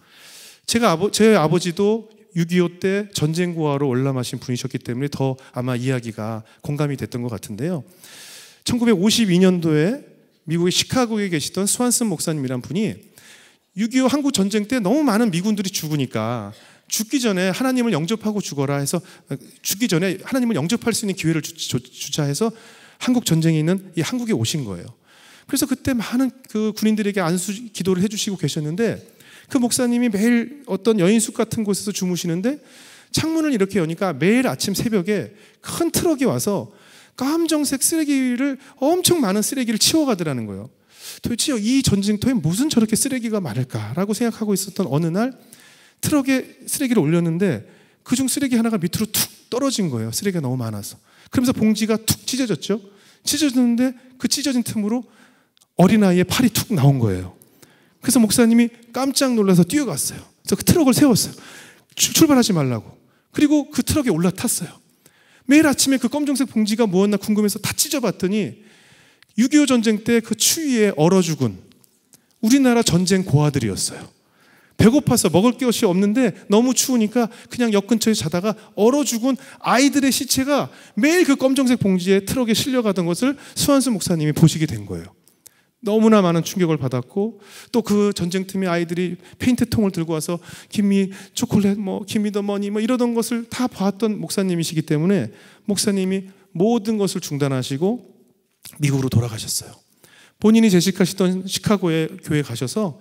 제 아버지도 6.25 때 전쟁 고아로 월남하신 분이셨기 때문에 더 아마 이야기가 공감이 됐던 것 같은데요. 1952년도에 미국의 시카고에 계시던 스완슨 목사님이란 분이 6.25 한국 전쟁 때 너무 많은 미군들이 죽으니까 죽기 전에 하나님을 영접하고 죽어라 해서 죽기 전에 하나님을 영접할 수 있는 기회를 주자해서 한국 전쟁에 있는 이 한국에 오신 거예요. 그래서 그때 많은 그 군인들에게 안수 기도를 해주시고 계셨는데 그 목사님이 매일 어떤 여인숙 같은 곳에서 주무시는데 창문을 이렇게 여니까 매일 아침 새벽에 큰 트럭이 와서 까만색 쓰레기를 엄청 많은 쓰레기를 치워가더라는 거예요. 도대체 이 전쟁터에 무슨 저렇게 쓰레기가 많을까라고 생각하고 있었던 어느 날 트럭에 쓰레기를 올렸는데 그중 쓰레기 하나가 밑으로 툭 떨어진 거예요. 쓰레기가 너무 많아서. 그러면서 봉지가 툭 찢어졌죠. 찢어졌는데 그 찢어진 틈으로 어린아이의 팔이 툭 나온 거예요. 그래서 목사님이 깜짝 놀라서 뛰어갔어요. 그래서 그 트럭을 세웠어요. 출발하지 말라고. 그리고 그 트럭에 올라탔어요. 매일 아침에 그 검정색 봉지가 무엇나 궁금해서 다 찢어봤더니 6.25 전쟁 때 그 추위에 얼어 죽은 우리나라 전쟁 고아들이었어요. 배고파서 먹을 것이 없는데 너무 추우니까 그냥 역 근처에 자다가 얼어 죽은 아이들의 시체가 매일 그 검정색 봉지에 트럭에 실려가던 것을 스완슨 목사님이 보시게 된 거예요. 너무나 많은 충격을 받았고 또 그 전쟁 틈에 아이들이 페인트통을 들고 와서 김미 초콜릿 뭐 김미 더 머니 뭐 이러던 것을 다 봤던 목사님이시기 때문에 목사님이 모든 것을 중단하시고 미국으로 돌아가셨어요. 본인이 재직하시던 시카고에 교회에 가셔서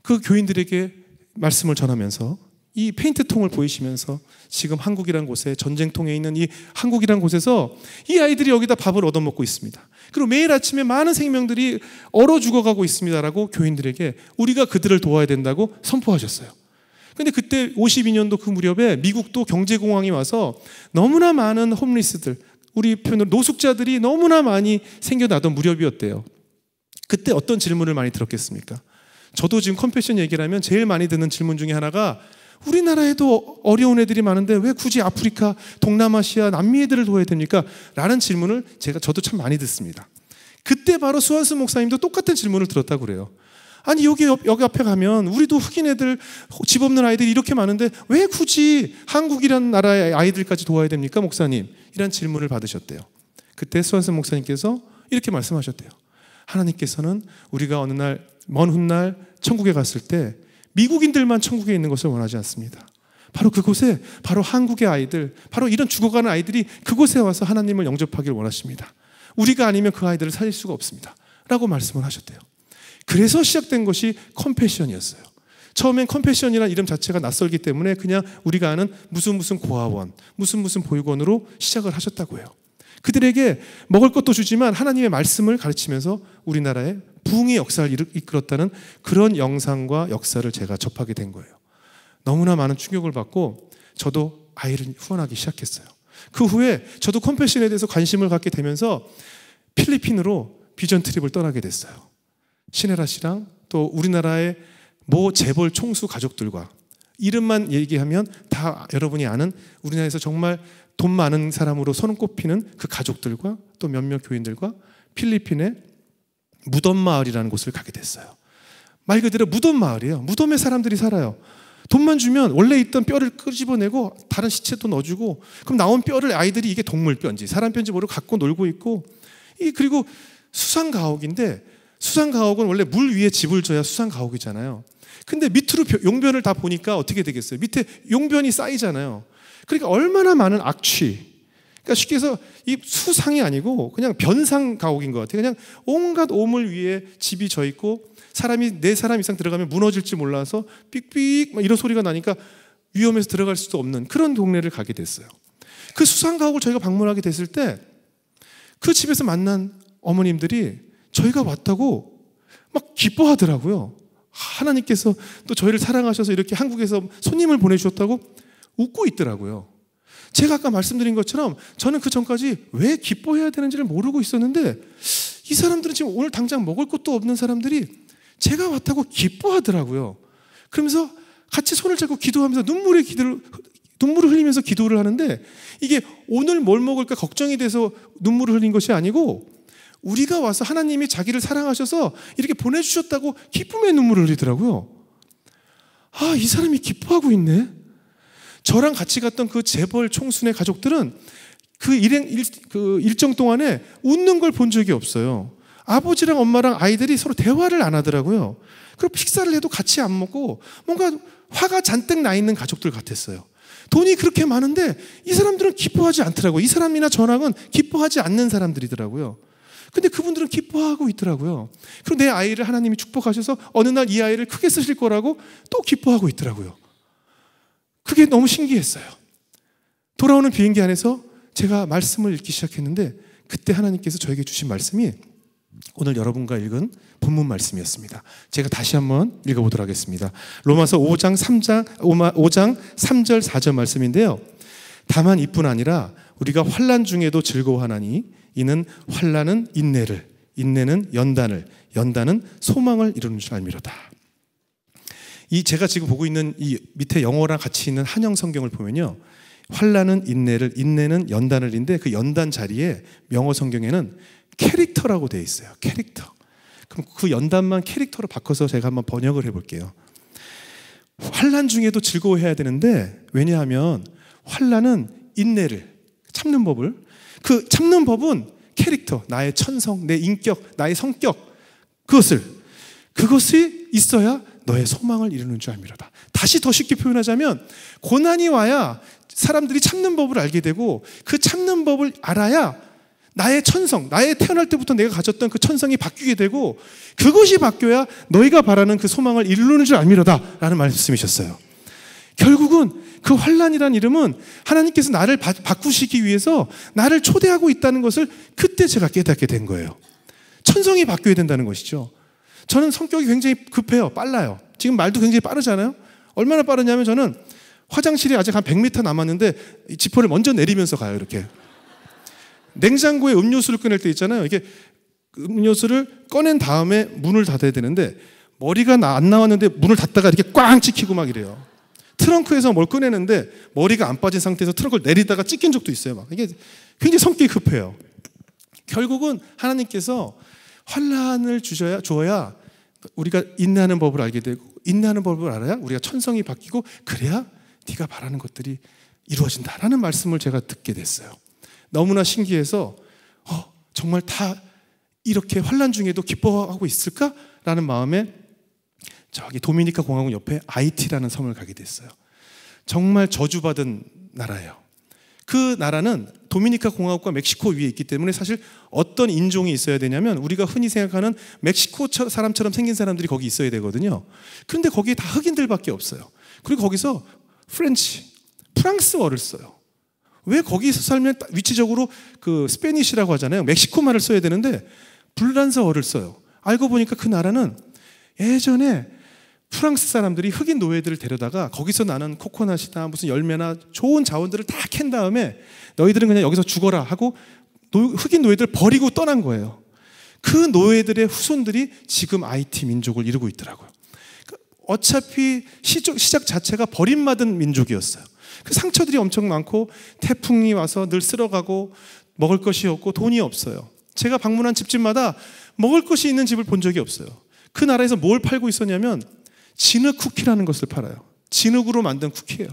그 교인들에게 말씀을 전하면서 이 페인트통을 보이시면서 지금 한국이란 곳에 전쟁통에 있는 이 한국이란 곳에서 이 아이들이 여기다 밥을 얻어먹고 있습니다. 그리고 매일 아침에 많은 생명들이 얼어 죽어가고 있습니다라고 교인들에게 우리가 그들을 도와야 된다고 선포하셨어요. 근데 그때 52년도 그 무렵에 미국도 경제공황이 와서 너무나 많은 홈리스들, 우리 표현으로 노숙자들이 너무나 많이 생겨나던 무렵이었대요. 그때 어떤 질문을 많이 들었겠습니까? 저도 지금 컴패션 얘기를 하면 제일 많이 듣는 질문 중에 하나가 우리나라에도 어려운 애들이 많은데 왜 굳이 아프리카, 동남아시아, 남미 애들을 도와야 됩니까? 라는 질문을 저도 참 많이 듣습니다. 그때 바로 수완스 목사님도 똑같은 질문을 들었다고 그래요. 아니 여기 앞에 가면 우리도 흑인 애들, 집 없는 아이들이 이렇게 많은데 왜 굳이 한국이라는 나라의 아이들까지 도와야 됩니까 목사님? 이런 질문을 받으셨대요. 그때 수완스 목사님께서 이렇게 말씀하셨대요. 하나님께서는 우리가 어느 날 먼 훗날 천국에 갔을 때 미국인들만 천국에 있는 것을 원하지 않습니다. 바로 그곳에 바로 한국의 아이들, 바로 이런 죽어가는 아이들이 그곳에 와서 하나님을 영접하기를 원하십니다. 우리가 아니면 그 아이들을 살릴 수가 없습니다. 라고 말씀을 하셨대요. 그래서 시작된 것이 컴패션이었어요. 처음엔 컴패션이라는 이름 자체가 낯설기 때문에 그냥 우리가 아는 무슨 고아원, 무슨 보육원으로 시작을 하셨다고 해요. 그들에게 먹을 것도 주지만 하나님의 말씀을 가르치면서 우리나라의 부흥의 역사를 이끌었다는 그런 영상과 역사를 제가 접하게 된 거예요. 너무나 많은 충격을 받고 저도 아이를 후원하기 시작했어요. 그 후에 저도 컴패션에 대해서 관심을 갖게 되면서 필리핀으로 비전 트립을 떠나게 됐어요. 신혜라 씨랑 또 우리나라의 모 재벌 총수 가족들과 이름만 얘기하면 다 여러분이 아는 우리나라에서 정말 돈 많은 사람으로 손꼽히는 그 가족들과 또 몇몇 교인들과 필리핀의 무덤 마을이라는 곳을 가게 됐어요. 말 그대로 무덤 마을이에요. 무덤에 사람들이 살아요. 돈만 주면 원래 있던 뼈를 끄집어내고 다른 시체도 넣어주고 그럼 나온 뼈를 아이들이 이게 동물 뼈인지 사람 뼈인지 모르고 갖고 놀고 있고 그리고 수상가옥인데 수상가옥은 원래 물 위에 집을 져야 수상가옥이잖아요. 근데 밑으로 용변을 다 보니까 어떻게 되겠어요? 밑에 용변이 쌓이잖아요. 그러니까 얼마나 많은 악취. 그러니까 쉽게 해서 이 수상이 아니고 그냥 변상 가옥인 것 같아요. 그냥 온갖 오물 위에 집이 져 있고 사람이 4사람 이상 들어가면 무너질지 몰라서 삑삑 막 이런 소리가 나니까 위험해서 들어갈 수도 없는 그런 동네를 가게 됐어요. 그 수상 가옥을 저희가 방문하게 됐을 때 그 집에서 만난 어머님들이 저희가 왔다고 막 기뻐하더라고요. 하나님께서 또 저희를 사랑하셔서 이렇게 한국에서 손님을 보내주셨다고 웃고 있더라고요. 제가 아까 말씀드린 것처럼 저는 그 전까지 왜 기뻐해야 되는지를 모르고 있었는데 이 사람들은 지금 오늘 당장 먹을 것도 없는 사람들이 제가 왔다고 기뻐하더라고요. 그러면서 같이 손을 잡고 기도하면서 눈물을 흘리면서 기도를 하는데 이게 오늘 뭘 먹을까 걱정이 돼서 눈물을 흘린 것이 아니고 우리가 와서 하나님이 자기를 사랑하셔서 이렇게 보내주셨다고 기쁨의 눈물을 흘리더라고요. 아, 이 사람이 기뻐하고 있네. 저랑 같이 갔던 그 재벌 총수네 가족들은 그 일정 동안에 웃는 걸 본 적이 없어요. 아버지랑 엄마랑 아이들이 서로 대화를 안 하더라고요. 그리고 식사를 해도 같이 안 먹고 뭔가 화가 잔뜩 나 있는 가족들 같았어요. 돈이 그렇게 많은데 이 사람들은 기뻐하지 않더라고요. 이 사람이나 저랑은 기뻐하지 않는 사람들이더라고요. 근데 그분들은 기뻐하고 있더라고요. 그리고 내 아이를 하나님이 축복하셔서 어느 날 이 아이를 크게 쓰실 거라고 또 기뻐하고 있더라고요. 그게 너무 신기했어요. 돌아오는 비행기 안에서 제가 말씀을 읽기 시작했는데 그때 하나님께서 저에게 주신 말씀이 오늘 여러분과 읽은 본문 말씀이었습니다. 제가 다시 한번 읽어보도록 하겠습니다. 로마서 5장 3절 4절 말씀인데요. 다만 이뿐 아니라 우리가 환난 중에도 즐거워하나니 이는 환난은 인내를, 인내는 연단을, 연단은 소망을 이루는 줄 알미로다. 이 제가 지금 보고 있는 이 밑에 영어랑 같이 있는 한영 성경을 보면요, 환난은 인내를, 인내는 연단을인데 그 연단 자리에 영어 성경에는 캐릭터라고 되어 있어요. 캐릭터. 그럼 그 연단만 캐릭터로 바꿔서 제가 한번 번역을 해볼게요. 환난 중에도 즐거워해야 되는데 왜냐하면 환난은 인내를, 참는 법을, 그 참는 법은 캐릭터, 나의 천성, 내 인격, 나의 성격, 그것이 있어야 너의 소망을 이루는 줄 알미로다. 다시 더 쉽게 표현하자면 고난이 와야 사람들이 참는 법을 알게 되고 그 참는 법을 알아야 나의 천성, 나의 태어날 때부터 내가 가졌던 그 천성이 바뀌게 되고 그것이 바뀌어야 너희가 바라는 그 소망을 이루는 줄 알미로다 라는 말씀이셨어요. 결국은 그 환난이라는 이름은 하나님께서 나를 바꾸시기 위해서 나를 초대하고 있다는 것을 그때 제가 깨닫게 된 거예요. 천성이 바뀌어야 된다는 것이죠. 저는 성격이 굉장히 급해요. 빨라요. 지금 말도 굉장히 빠르잖아요. 얼마나 빠르냐면 저는 화장실이 아직 한 100m 남았는데 지퍼를 먼저 내리면서 가요. 이렇게. 냉장고에 음료수를 꺼낼 때 있잖아요. 이게 음료수를 꺼낸 다음에 문을 닫아야 되는데 머리가 안 나왔는데 문을 닫다가 이렇게 꽝 찍히고 막 이래요. 트렁크에서 뭘 꺼내는데 머리가 안 빠진 상태에서 트렁크를 내리다가 찢긴 적도 있어요. 막 이게 굉장히 성격이 급해요. 결국은 하나님께서 환난을 주어야 우리가 인내하는 법을 알게 되고, 인내하는 법을 알아야 우리가 천성이 바뀌고, 그래야 네가 바라는 것들이 이루어진다라는 말씀을 제가 듣게 됐어요. 너무나 신기해서 정말 다 이렇게 환난 중에도 기뻐하고 있을까라는 마음에 저기 도미니카 공화국 옆에 아이티라는 섬을 가게 됐어요. 정말 저주받은 나라예요. 그 나라는 도미니카 공화국과 멕시코 위에 있기 때문에 사실 어떤 인종이 있어야 되냐면 우리가 흔히 생각하는 멕시코 사람처럼 생긴 사람들이 거기 있어야 되거든요. 그런데 거기에 다 흑인들밖에 없어요. 그리고 거기서 프랑스어를 써요. 왜 거기서 살면 위치적으로 그 스페니쉬라고 하잖아요. 멕시코 말을 써야 되는데 불란서어를 써요. 알고 보니까 그 나라는 예전에 프랑스 사람들이 흑인 노예들을 데려다가 거기서 나는 코코넛이나 무슨 열매나 좋은 자원들을 다 캔 다음에 너희들은 그냥 여기서 죽어라 하고 흑인 노예들을 버리고 떠난 거예요. 그 노예들의 후손들이 지금 아이티 민족을 이루고 있더라고요. 어차피 시작 자체가 버림받은 민족이었어요. 그 상처들이 엄청 많고 태풍이 와서 늘 쓸어가고 먹을 것이 없고 돈이 없어요. 제가 방문한 집집마다 먹을 것이 있는 집을 본 적이 없어요. 그 나라에서 뭘 팔고 있었냐면 진흙 쿠키라는 것을 팔아요. 진흙으로 만든 쿠키예요.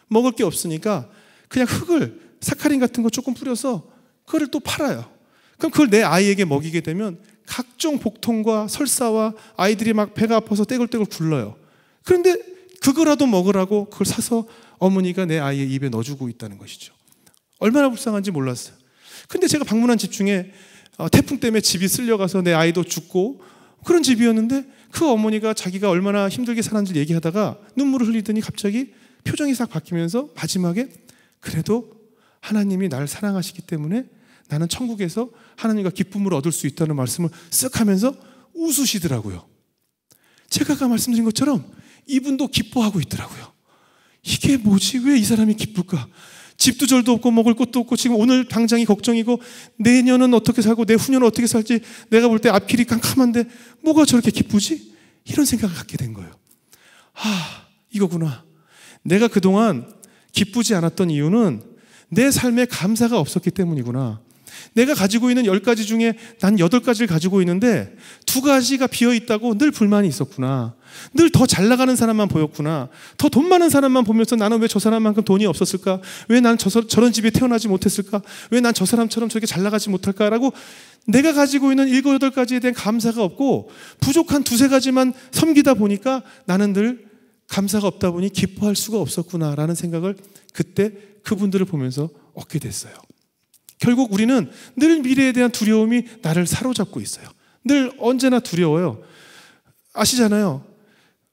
먹을 게 없으니까 그냥 흙을 사카린 같은 거 조금 뿌려서 그거를 또 팔아요. 그럼 그걸 내 아이에게 먹이게 되면 각종 복통과 설사와 아이들이 막 배가 아파서 떼굴떼굴 굴러요. 그런데 그거라도 먹으라고 그걸 사서 어머니가 내 아이의 입에 넣어주고 있다는 것이죠. 얼마나 불쌍한지 몰랐어요. 근데 제가 방문한 집 중에 태풍 때문에 집이 쓸려가서 내 아이도 죽고 그런 집이었는데 그 어머니가 자기가 얼마나 힘들게 살았는지 얘기하다가 눈물을 흘리더니 갑자기 표정이 싹 바뀌면서 마지막에 그래도 하나님이 나를 사랑하시기 때문에 나는 천국에서 하나님과 기쁨을 얻을 수 있다는 말씀을 쓱 하면서 웃으시더라고요. 제가 아까 말씀드린 것처럼 이분도 기뻐하고 있더라고요. 이게 뭐지? 왜 이 사람이 기쁠까? 집도 절도 없고 먹을 것도 없고 지금 오늘 당장이 걱정이고 내년은 어떻게 살고 내 후년은 어떻게 살지 내가 볼 때 앞길이 캄캄한데 뭐가 저렇게 기쁘지? 이런 생각을 갖게 된 거예요. 이거구나. 내가 그동안 기쁘지 않았던 이유는 내 삶에 감사가 없었기 때문이구나. 내가 가지고 있는 10가지 중에 난 8가지를 가지고 있는데 2가지가 비어있다고 늘 불만이 있었구나. 늘 더 잘 나가는 사람만 보였구나. 더 돈 많은 사람만 보면서 나는 왜 저 사람만큼 돈이 없었을까? 왜 난 저런 집에 태어나지 못했을까? 왜 난 저 사람처럼 저렇게 잘 나가지 못할까라고 내가 가지고 있는 7, 8가지에 대한 감사가 없고 부족한 2, 3가지만 섬기다 보니까 나는 늘 감사가 없다 보니 기뻐할 수가 없었구나라는 생각을 그때 그분들을 보면서 얻게 됐어요. 결국 우리는 늘 미래에 대한 두려움이 나를 사로잡고 있어요. 늘 언제나 두려워요. 아시잖아요.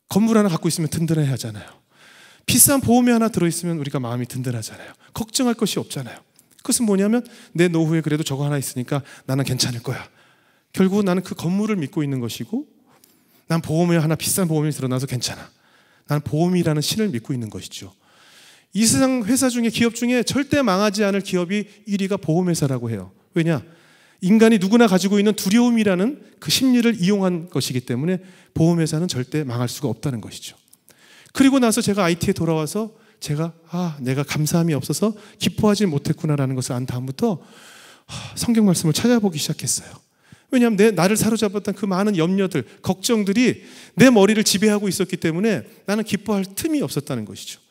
건물 하나 갖고 있으면 든든해 하잖아요. 비싼 보험이 하나 들어있으면 우리가 마음이 든든하잖아요. 걱정할 것이 없잖아요. 그것은 뭐냐면 내 노후에 그래도 저거 하나 있으니까 나는 괜찮을 거야. 결국 나는 그 건물을 믿고 있는 것이고 난 보험에 하나 비싼 보험이 들어나서 괜찮아. 나는 보험이라는 신을 믿고 있는 것이죠. 이 세상 회사 중에 기업 중에 절대 망하지 않을 기업이 1위가 보험회사라고 해요. 왜냐? 인간이 누구나 가지고 있는 두려움이라는 그 심리를 이용한 것이기 때문에 보험회사는 절대 망할 수가 없다는 것이죠. 그리고 나서 제가 IT에 돌아와서 제가 내가 감사함이 없어서 기뻐하지 못했구나라는 것을 안 다음부터 성경 말씀을 찾아보기 시작했어요. 왜냐하면 나를 사로잡았던 그 많은 염려들, 걱정들이 내 머리를 지배하고 있었기 때문에 나는 기뻐할 틈이 없었다는 것이죠.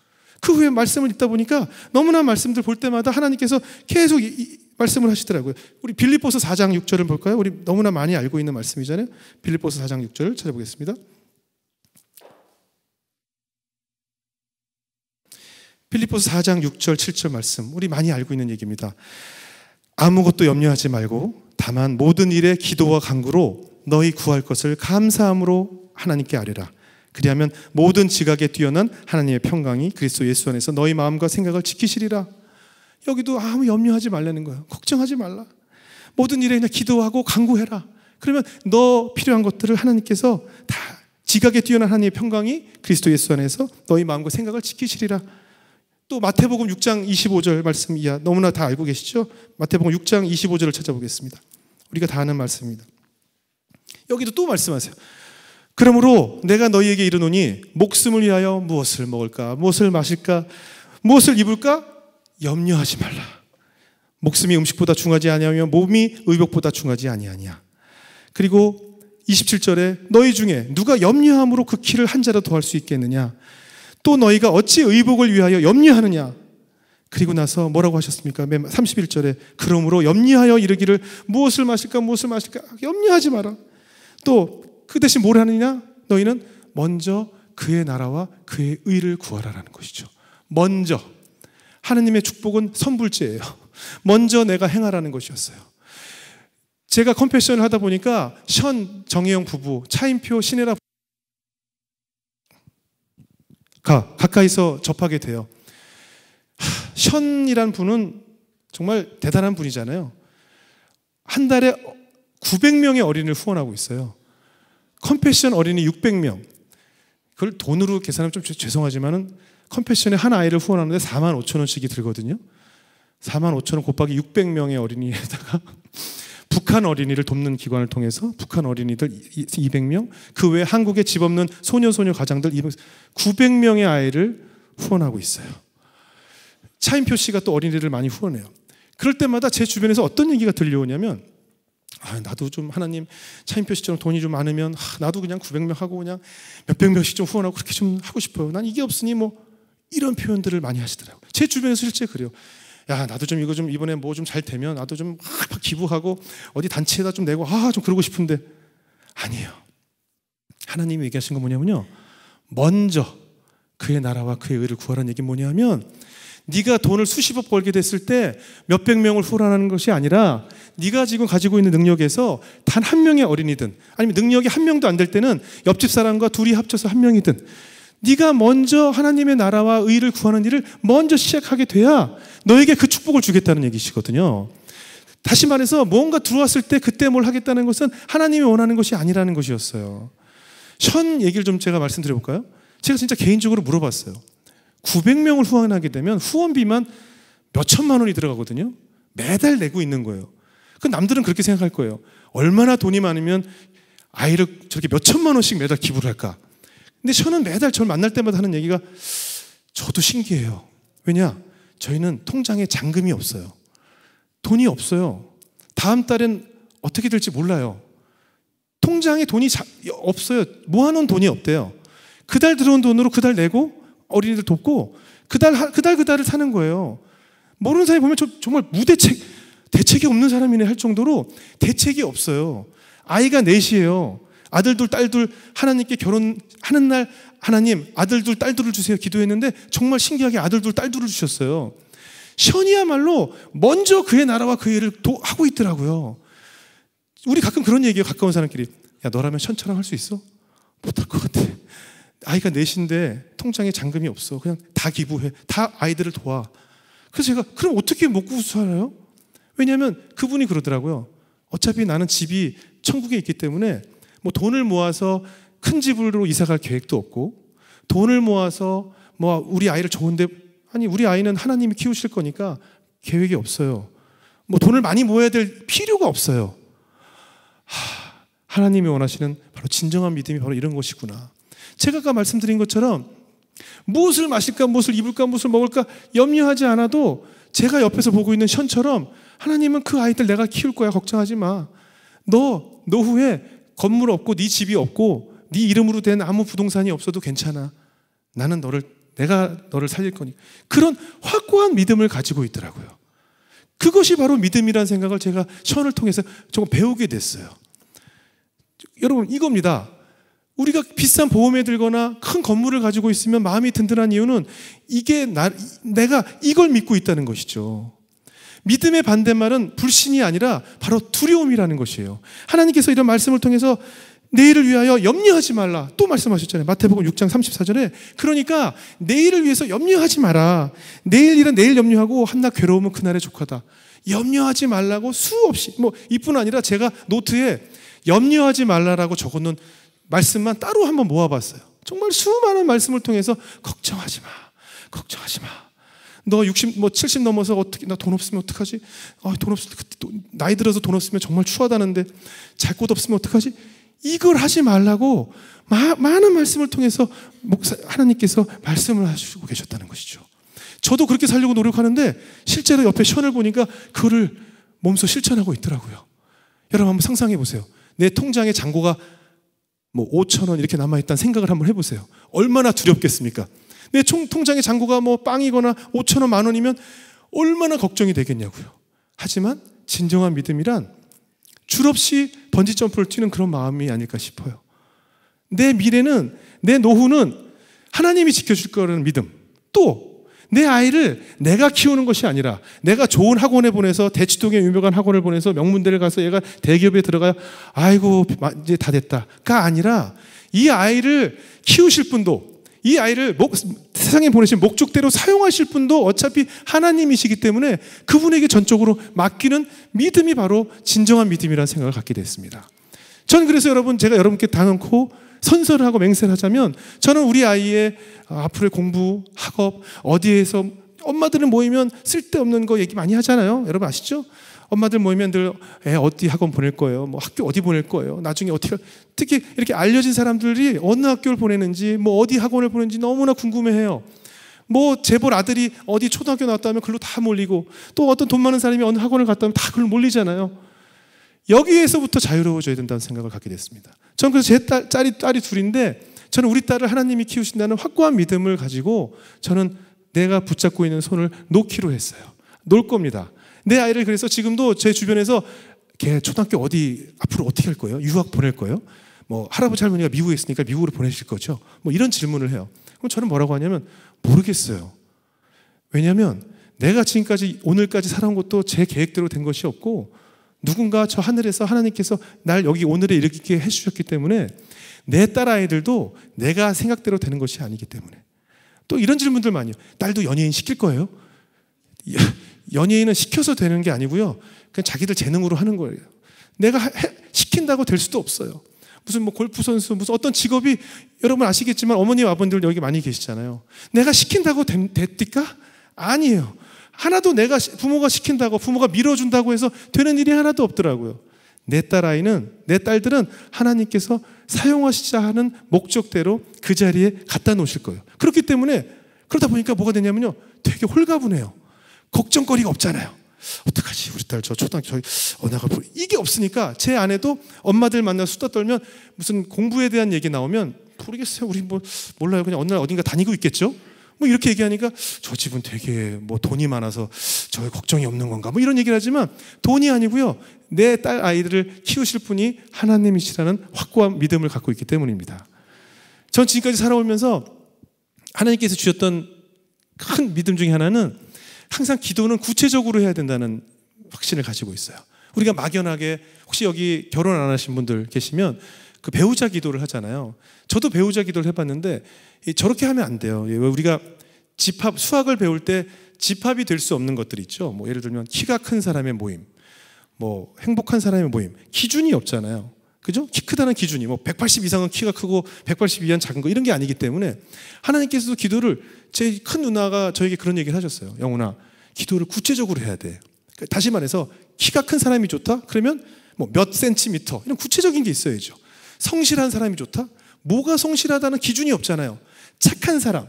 그 후에 말씀을 읽다 보니까 너무나 말씀들 볼 때마다 하나님께서 계속 말씀을 하시더라고요. 우리 빌립보서 4장 6절을 볼까요? 우리 너무나 많이 알고 있는 말씀이잖아요. 빌립보서 4장 6절 찾아보겠습니다. 빌립보서 4장 6절 7절 말씀, 우리 많이 알고 있는 얘기입니다. 아무것도 염려하지 말고 다만 모든 일에 기도와 간구로 너희 구할 것을 감사함으로 하나님께 아뢰라. 그리하면 모든 지각에 뛰어난 하나님의 평강이 그리스도 예수 안에서 너희 마음과 생각을 지키시리라. 여기도 아무 염려하지 말라는 거예요. 걱정하지 말라. 모든 일에 그냥 기도하고 간구해라. 그러면 너 필요한 것들을 하나님께서 다 지각에 뛰어난 하나님의 평강이 그리스도 예수 안에서 너희 마음과 생각을 지키시리라. 또 마태복음 6장 25절 말씀 이야 너무나 다 알고 계시죠? 마태복음 6장 25절을 찾아보겠습니다. 우리가 다 아는 말씀입니다. 여기도 또 말씀하세요. 그러므로 내가 너희에게 이르노니 목숨을 위하여 무엇을 먹을까, 무엇을 마실까, 무엇을 입을까 염려하지 말라. 목숨이 음식보다 중하지 아니하며 몸이 의복보다 중하지 아니하냐. 그리고 27절에 너희 중에 누가 염려함으로 그 키를 한 자라도 더할 수 있겠느냐. 또 너희가 어찌 의복을 위하여 염려하느냐. 그리고 나서 뭐라고 하셨습니까? 31절에 그러므로 염려하여 이르기를 무엇을 마실까 무엇을 마실까 염려하지 마라. 또 그 대신 뭘 하느냐? 너희는 먼저 그의 나라와 그의 의를 구하라라는 것이죠. 먼저 하느님의 축복은 선불제예요. 먼저 내가 행하라는 것이었어요. 제가 컴패션을 하다 보니까 션 정혜영 부부, 차인표 신혜라 가까이서 접하게 돼요. 션이란 분은 정말 대단한 분이잖아요. 한 달에 900명의 어린이를 후원하고 있어요. 컴패션 어린이 600명. 그걸 돈으로 계산하면 좀 죄송하지만은 컴패션에 한 아이를 후원하는데 45,000원씩이 들거든요. 45,000원 곱하기 600명의 어린이에다가 북한 어린이를 돕는 기관을 통해서 북한 어린이들 200명, 그 외에 한국에 집 없는 소녀 가장들 900명의 아이를 후원하고 있어요. 차인표 씨가 또 어린이를 많이 후원해요. 그럴 때마다 제 주변에서 어떤 얘기가 들려오냐면 나도 좀 하나님 차인표 씨처럼 돈이 좀 많으면 나도 그냥 900명 하고 그냥 몇백 명씩 좀 후원하고 그렇게 좀 하고 싶어요. 난 이게 없으니 뭐 이런 표현들을 많이 하시더라고요. 제 주변에서 실제 그래요. 야 나도 좀 이거 좀 이번에 뭐 좀 잘 되면 나도 좀 막 기부하고 어디 단체에다 좀 내고 좀 그러고 싶은데 아니에요. 하나님이 얘기하신 건 뭐냐면요. 먼저 그의 나라와 그의 의를 구하라는 얘기는 뭐냐면 네가 돈을 수십억 벌게 됐을 때 몇백 명을 후원하는 것이 아니라 네가 지금 가지고 있는 능력에서 단 한 명의 어린이든 아니면 능력이 한 명도 안 될 때는 옆집 사람과 둘이 합쳐서 한 명이든 네가 먼저 하나님의 나라와 의를 구하는 일을 먼저 시작하게 돼야 너에게 그 축복을 주겠다는 얘기시거든요. 다시 말해서 뭔가 들어왔을 때 그때 뭘 하겠다는 것은 하나님이 원하는 것이 아니라는 것이었어요. 션 얘기를 좀 제가 말씀드려볼까요? 제가 진짜 개인적으로 물어봤어요. 900명을 후원하게 되면 후원비만 몇 천만 원이 들어가거든요. 매달 내고 있는 거예요. 그 남들은 그렇게 생각할 거예요. 얼마나 돈이 많으면 아이를 저렇게 몇 천만 원씩 매달 기부를 할까? 근데 저는 매달 저를 만날 때마다 하는 얘기가 저도 신기해요. 왜냐? 저희는 통장에 잔금이 없어요. 돈이 없어요. 다음 달엔 어떻게 될지 몰라요. 통장에 돈이 없어요. 모아놓은 돈이 없대요. 그달 들어온 돈으로 그달 내고 어린이들 돕고 그달을 사는 거예요. 모르는 사람이 보면 정말 대책이 없는 사람이네 할 정도로 대책이 없어요. 아이가 넷이에요. 아들 둘, 딸 둘, 하나님께 결혼하는 날 하나님 아들 둘, 딸 둘을 주세요 기도했는데 정말 신기하게 아들 둘, 딸 둘을 주셨어요. 션이야말로 먼저 그의 나라와 그의 일을 하고 있더라고요. 우리 가끔 그런 얘기해요. 가까운 사람끼리. 야 너라면 션처럼 할 수 있어? 못할 것 같아. 아이가 넷인데 통장에 잔금이 없어. 그냥 다 기부해. 다 아이들을 도와. 그래서 제가 그럼 어떻게 먹고 살아요? 왜냐하면 그분이 그러더라고요. 어차피 나는 집이 천국에 있기 때문에 뭐 돈을 모아서 큰 집으로 이사갈 계획도 없고 돈을 모아서 뭐 우리 아이를 좋은데 아니 우리 아이는 하나님이 키우실 거니까 계획이 없어요. 뭐 돈을 많이 모아야 될 필요가 없어요. 하나님이 원하시는 바로 진정한 믿음이 바로 이런 것이구나. 제가 아까 말씀드린 것처럼 무엇을 마실까 무엇을 입을까 무엇을 먹을까 염려하지 않아도 제가 옆에서 보고 있는 션처럼 하나님은 그 아이들 내가 키울 거야 걱정하지 마. 너 노후에 건물 없고 네 집이 없고 네 이름으로 된 아무 부동산이 없어도 괜찮아. 나는 내가 너를 살릴 거니까. 그런 확고한 믿음을 가지고 있더라고요. 그것이 바로 믿음이라는 생각을 제가 션을 통해서 조금 배우게 됐어요. 여러분 이겁니다. 우리가 비싼 보험에 들거나 큰 건물을 가지고 있으면 마음이 든든한 이유는 이게 내가 이걸 믿고 있다는 것이죠. 믿음의 반대말은 불신이 아니라 바로 두려움이라는 것이에요. 하나님께서 이런 말씀을 통해서 내일을 위하여 염려하지 말라 또 말씀하셨잖아요. 마태복음 6장 34절에 그러니까 내일을 위해서 염려하지 마라. 내일 일은 내일 염려하고 한낱 괴로움은 그날의 족하다. 염려하지 말라고 수없이 이뿐 아니라 제가 노트에 염려하지 말라라고 적어놓은 말씀만 따로 한번 모아봤어요. 정말 수많은 말씀을 통해서 걱정하지 마. 걱정하지 마. 너 60, 70 넘어서 어떻게, 나 돈 없으면 어떡하지? 돈 없으면, 나이 들어서 돈 없으면 정말 추하다는데 잘 곳 없으면 어떡하지? 이걸 하지 말라고 많은 말씀을 통해서 하나님께서 말씀을 하시고 계셨다는 것이죠. 저도 그렇게 살려고 노력하는데 실제로 옆에 시원을 보니까 그거를 몸소 실천하고 있더라고요. 여러분 한번 상상해 보세요. 내 통장에 잔고가 5,000원 이렇게 남아있다는 생각을 한번 해보세요. 얼마나 두렵겠습니까? 내 통장에 잔고가 빵이거나 5,000원, 10,000원이면 얼마나 걱정이 되겠냐고요. 하지만 진정한 믿음이란 줄없이 번지점프를 뛰는 그런 마음이 아닐까 싶어요. 내 미래는, 내 노후는 하나님이 지켜줄 거라는 믿음, 또 내 아이를 내가 키우는 것이 아니라 내가 좋은 학원에 보내서 대치동에 유명한 학원을 보내서 명문대를 가서 얘가 대기업에 들어가야 아이고 이제 다 됐다가 아니라 이 아이를 키우실 분도, 이 아이를 세상에 보내신 목적대로 사용하실 분도 어차피 하나님이시기 때문에 그분에게 전적으로 맡기는 믿음이 바로 진정한 믿음이라는 생각을 갖게 됐습니다. 저는 그래서 여러분, 제가 여러분께 당연코 선서를 하고 맹세를 하자면, 저는 우리 아이의 앞으로의 공부, 학업, 어디에서, 엄마들은 모이면 쓸데없는 거 얘기 많이 하잖아요. 여러분 아시죠? 엄마들 모이면 늘 애 어디 학원 보낼 거예요, 학교 어디 보낼 거예요, 나중에 어떻게, 특히 이렇게 알려진 사람들이 어느 학교를 보내는지, 어디 학원을 보내는지 너무나 궁금해해요. 재벌 아들이 어디 초등학교 나왔다면 글로 다 몰리고, 또 어떤 돈 많은 사람이 어느 학원을 갔다면 다 글로 몰리잖아요. 여기에서부터 자유로워져야 된다는 생각을 갖게 됐습니다. 저는 그래서 제 딸이 둘인데, 저는 우리 딸을 하나님이 키우신다는 확고한 믿음을 가지고 저는 내가 붙잡고 있는 손을 놓기로 했어요. 놓을 겁니다. 내 아이를 그래서 지금도 제 주변에서 걔 초등학교 어디 앞으로 어떻게 할 거예요? 유학 보낼 거예요? 할아버지 할머니가 미국에 있으니까 미국으로 보내실 거죠? 이런 질문을 해요. 그럼 저는 뭐라고 하냐면 모르겠어요. 왜냐하면 내가 지금까지 오늘까지 살아온 것도 제 계획대로 된 것이 없고, 누군가 저 하늘에서 하나님께서 날 여기 오늘에 이르게 해주셨기 때문에 내 딸 아이들도 내가 생각대로 되는 것이 아니기 때문에. 또 이런 질문들 많이 해요. 딸도 연예인 시킬 거예요? 연예인은 시켜서 되는 게 아니고요, 그냥 자기들 재능으로 하는 거예요. 내가 시킨다고 될 수도 없어요. 무슨 골프 선수, 무슨 어떤 직업이, 여러분 아시겠지만 어머님 아버님들 여기 많이 계시잖아요. 내가 시킨다고 됐을까? 아니에요. 하나도 내가 부모가 시킨다고, 부모가 밀어준다고 해서 되는 일이 하나도 없더라고요. 내 딸들은 하나님께서 사용하시자 하는 목적대로 그 자리에 갖다 놓으실 거예요. 그렇기 때문에, 그러다 보니까 뭐가 되냐면요, 되게 홀가분해요. 걱정거리가 없잖아요. 어떡하지, 우리 딸 저 초등학교 나가, 이게 없으니까. 제 아내도 엄마들 만나서 수다 떨면 무슨 공부에 대한 얘기 나오면 모르겠어요, 우리 몰라요, 그냥 어느 날 어딘가 다니고 있겠죠. 이렇게 얘기하니까 저 집은 되게 돈이 많아서 저 걱정이 없는 건가, 이런 얘기를 하지만 돈이 아니고요, 내 딸 아이들을 키우실 분이 하나님이시라는 확고한 믿음을 갖고 있기 때문입니다. 전 지금까지 살아오면서 하나님께서 주셨던 큰 믿음 중에 하나는 항상 기도는 구체적으로 해야 된다는 확신을 가지고 있어요. 우리가 막연하게, 혹시 여기 결혼 안 하신 분들 계시면 그 배우자 기도를 하잖아요. 저도 배우자 기도를 해봤는데 저렇게 하면 안 돼요. 우리가 수학을 배울 때 집합이 될 수 없는 것들이 있죠. 예를 들면 키가 큰 사람의 모임, 행복한 사람의 모임, 기준이 없잖아요. 그죠? 키 크다는 기준이 180 이상은 키가 크고 180 이하는 작은 거, 이런 게 아니기 때문에 하나님께서도 기도를, 제 큰 누나가 저에게 그런 얘기를 하셨어요. 영훈아, 기도를 구체적으로 해야 돼. 다시 말해서 키가 큰 사람이 좋다? 그러면 몇 센티미터, 이런 구체적인 게 있어야죠. 성실한 사람이 좋다? 뭐가 성실하다는 기준이 없잖아요. 착한 사람,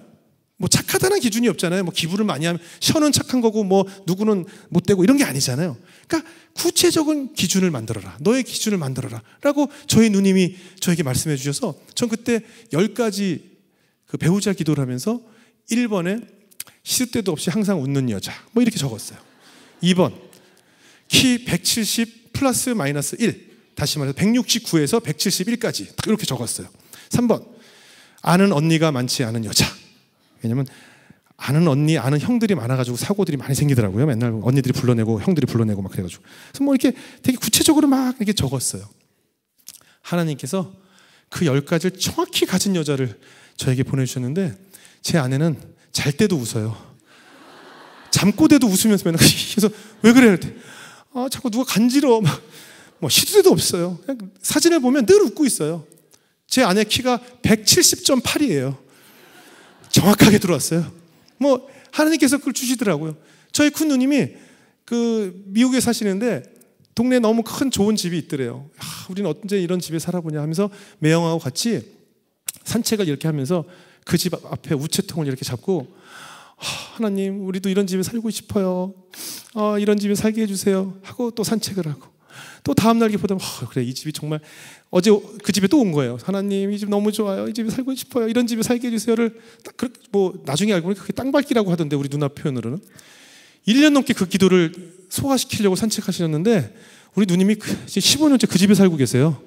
착하다는 기준이 없잖아요. 기부를 많이 하면 셔는 착한 거고 누구는 못되고, 이런 게 아니잖아요. 그러니까 구체적인 기준을 만들어라, 너의 기준을 만들어라 라고 저희 누님이 저에게 말씀해 주셔서, 전 그때 10가지 그 배우자 기도를 하면서 1번에 시도 때도 없이 항상 웃는 여자, 이렇게 적었어요. 2번, 키 170 플러스 마이너스 1, 다시 말해서 169에서 171까지 이렇게 적었어요. 3번, 아는 언니가 많지 않은 여자. 왜냐면 아는 언니, 아는 형들이 많아가지고 사고들이 많이 생기더라고요. 맨날 언니들이 불러내고 형들이 불러내고 막 그래가지고. 그래서 이렇게 되게 구체적으로 막 이렇게 적었어요. 하나님께서 그 10가지를 정확히 가진 여자를 저에게 보내주셨는데, 제 아내는 잘 때도 웃어요. 잠꼬대도 웃으면서 맨날, 그래서 왜 그래? 자꾸 누가 간지러워. 시도 때도 없어요. 그냥 사진을 보면 늘 웃고 있어요. 제 아내 키가 170.8이에요. 정확하게 들어왔어요. 뭐 하나님께서 그걸 주시더라고요. 저희 큰 누님이 그 미국에 사시는데 동네에 너무 큰 좋은 집이 있더래요. 우리는 언제 이런 집에 살아보냐 하면서 매형하고 같이 산책을 이렇게 하면서 그 집 앞에 우체통을 이렇게 잡고 하나님 우리도 이런 집에 살고 싶어요. 이런 집에 살게 해주세요 하고 또 산책을 하고 또 다음날 이렇게 보다 그래 이 집이 정말 어제 그 집에 또 온 거예요. 하나님 이 집 너무 좋아요. 이 집에 살고 싶어요. 이런 집에 살게 해주세요를 뭐 나중에 알고 보니 그게 땅밟기라고 하던데 우리 누나 표현으로는 1년 넘게 그 기도를 소화시키려고 산책하셨는데 우리 누님이 15년째 그 집에 살고 계세요.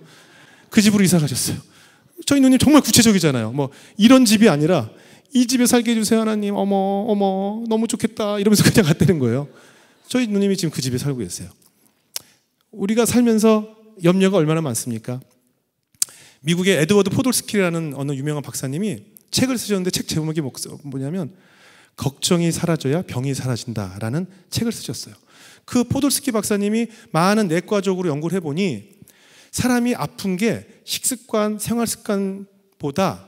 그 집으로 이사 가셨어요. 저희 누님 정말 구체적이잖아요. 뭐 이런 집이 아니라 이 집에 살게 해주세요 하나님. 어머 너무 좋겠다 이러면서 그냥 갔다는 거예요. 저희 누님이 지금 그 집에 살고 계세요. 우리가 살면서 염려가 얼마나 많습니까? 미국의 에드워드 포돌스키라는 어느 유명한 박사님이 책을 쓰셨는데 책 제목이 뭐냐면 걱정이 사라져야 병이 사라진다라는 책을 쓰셨어요. 그 포돌스키 박사님이 많은 내과적으로 연구를 해보니 사람이 아픈 게 식습관, 생활습관보다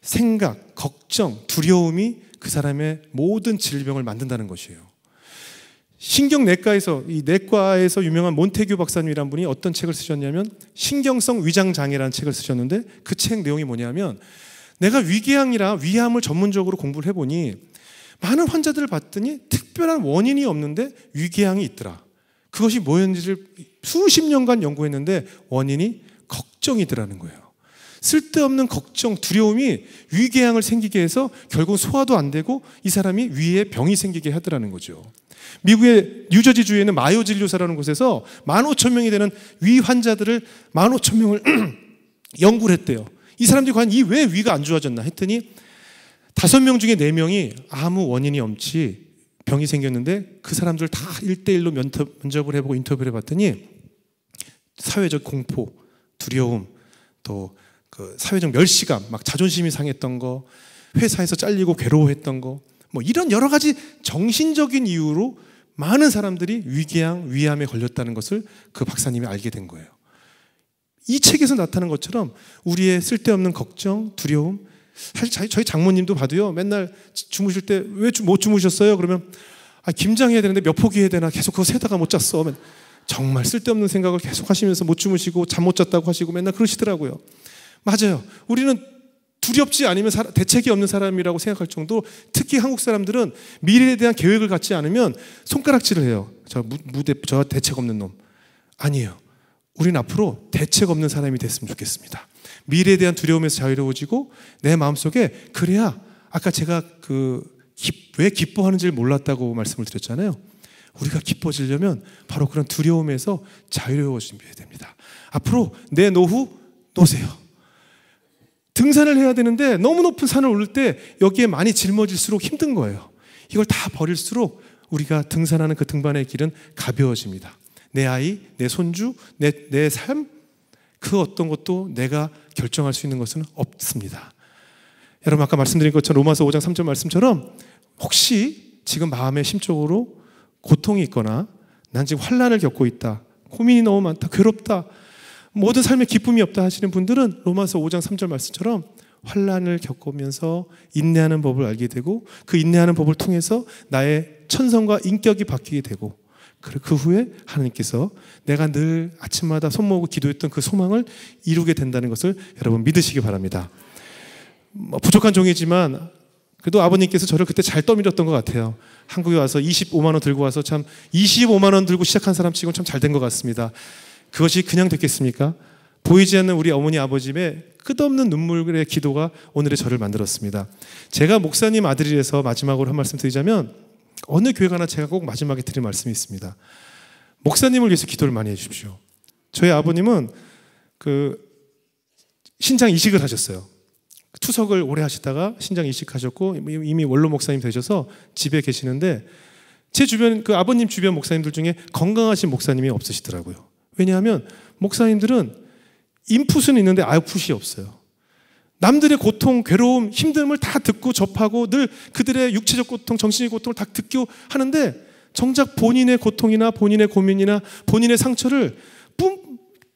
생각, 걱정, 두려움이 그 사람의 모든 질병을 만든다는 것이에요. 신경내과에서 이 내과에서 유명한 몬테규 박사님이라는 분이 어떤 책을 쓰셨냐면 신경성 위장장애라는 책을 쓰셨는데 그 책 내용이 뭐냐면 내가 위궤양이라 위암을 전문적으로 공부를 해보니 많은 환자들을 봤더니 특별한 원인이 없는데 위궤양이 있더라. 그것이 뭐였는지를 수십 년간 연구했는데 원인이 걱정이더라는 거예요. 쓸데없는 걱정, 두려움이 위궤양을 생기게 해서 결국 소화도 안 되고 이 사람이 위에 병이 생기게 하더라는 거죠. 미국의 뉴저지주에는 마요 진료사라는 곳에서 15,000명이 되는 위 환자들을 15,000명을 연구를 했대요. 이 사람들이 과연 왜 위가 안 좋아졌나 했더니 5명 중에 4명이 아무 원인이 없이 병이 생겼는데 그 사람들 다 1대1로 면접을 해보고 인터뷰를 해봤더니 사회적 공포, 두려움, 또 그 사회적 멸시감, 막 자존심이 상했던 거, 회사에서 잘리고 괴로워했던 거, 뭐 이런 여러 가지 정신적인 이유로 많은 사람들이 위궤양, 위암에 걸렸다는 것을 그 박사님이 알게 된 거예요. 이 책에서 나타난 것처럼 우리의 쓸데없는 걱정, 두려움, 사실 저희 장모님도 봐도요, 맨날 주무실 때 왜 못 주무셨어요? 그러면 김장해야 되는데 몇 포기 해야 되나 계속 그거 세다가 못 잤어. 정말 쓸데없는 생각을 계속 하시면서 못 주무시고 잠 못 잤다고 하시고 맨날 그러시더라고요. 맞아요. 우리는 두렵지 않으면 대책이 없는 사람이라고 생각할 정도, 특히 한국 사람들은 미래에 대한 계획을 갖지 않으면 손가락질을 해요. 저 대책 없는 놈. 아니에요. 우리는 앞으로 대책 없는 사람이 됐으면 좋겠습니다. 미래에 대한 두려움에서 자유로워지고 내 마음속에 그래야 아까 제가 왜 기뻐하는지를 몰랐다고 말씀을 드렸잖아요. 우리가 기뻐지려면 바로 그런 두려움에서 자유로워져야 됩니다. 앞으로 내 노후 노세요. 등산을 해야 되는데 너무 높은 산을 오를 때 여기에 많이 짊어질수록 힘든 거예요. 이걸 다 버릴수록 우리가 등산하는 그 등반의 길은 가벼워집니다. 내 아이, 내 손주, 내 삶, 그 어떤 것도 내가 결정할 수 있는 것은 없습니다. 여러분 아까 말씀드린 것처럼 로마서 5장 3절 말씀처럼 혹시 지금 마음에 심적으로 고통이 있거나 난 지금 환난을 겪고 있다, 고민이 너무 많다, 괴롭다, 모든 삶에 기쁨이 없다 하시는 분들은 로마서 5장 3절 말씀처럼 환난을 겪으면서 인내하는 법을 알게 되고 그 인내하는 법을 통해서 나의 천성과 인격이 바뀌게 되고 그 후에 하나님께서 내가 늘 아침마다 손 모으고 기도했던 그 소망을 이루게 된다는 것을 여러분 믿으시기 바랍니다. 부족한 종이지만 그래도 아버님께서 저를 그때 잘 떠밀었던 것 같아요. 한국에 와서 25만 원 들고 와서 참 25만 원 들고 시작한 사람 치고는 참 잘 된 것 같습니다. 그것이 그냥 됐겠습니까? 보이지 않는 우리 어머니 아버지의 끝없는 눈물의 기도가 오늘의 저를 만들었습니다. 제가 목사님 아들이라서 마지막으로 한 말씀 드리자면 어느 교회 가나 제가 꼭 마지막에 드릴 말씀이 있습니다. 목사님을 위해서 기도를 많이 해주십시오. 저희 아버님은 신장 이식을 하셨어요. 투석을 오래 하시다가 신장 이식하셨고 이미 원로 목사님 되셔서 집에 계시는데 제 주변 아버님 주변 목사님들 중에 건강하신 목사님이 없으시더라고요. 왜냐하면 목사님들은 인풋은 있는데 아웃풋이 없어요. 남들의 고통, 괴로움, 힘듦을 다 듣고 접하고 늘 그들의 육체적 고통, 정신적 고통을 다 듣고 하는데 정작 본인의 고통이나 본인의 고민이나 본인의 상처를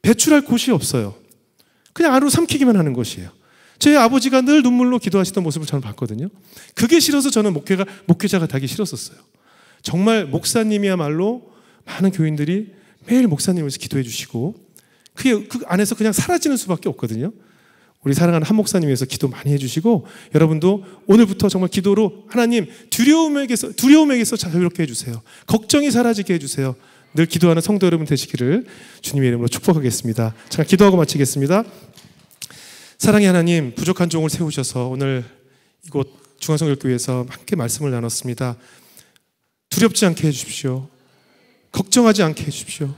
배출할 곳이 없어요. 그냥 안으로 삼키기만 하는 것이에요. 제 아버지가 늘 눈물로 기도하시던 모습을 저는 봤거든요. 그게 싫어서 저는 목회자가 되기 싫었었어요. 정말 목사님이야말로 많은 교인들이 매일 목사님을 위해서 기도해 주시고 그 안에서 그냥 사라지는 수밖에 없거든요. 우리 사랑하는 한 목사님 위해서 기도 많이 해주시고, 여러분도 오늘부터 정말 기도로 하나님 두려움에게서 자유롭게 해주세요. 걱정이 사라지게 해주세요. 늘 기도하는 성도 여러분 되시기를 주님의 이름으로 축복하겠습니다. 잠깐 기도하고 마치겠습니다. 사랑의 하나님, 부족한 종을 세우셔서 오늘 이곳 중앙성결교회에서 함께 말씀을 나눴습니다. 두렵지 않게 해주십시오. 걱정하지 않게 해주십시오.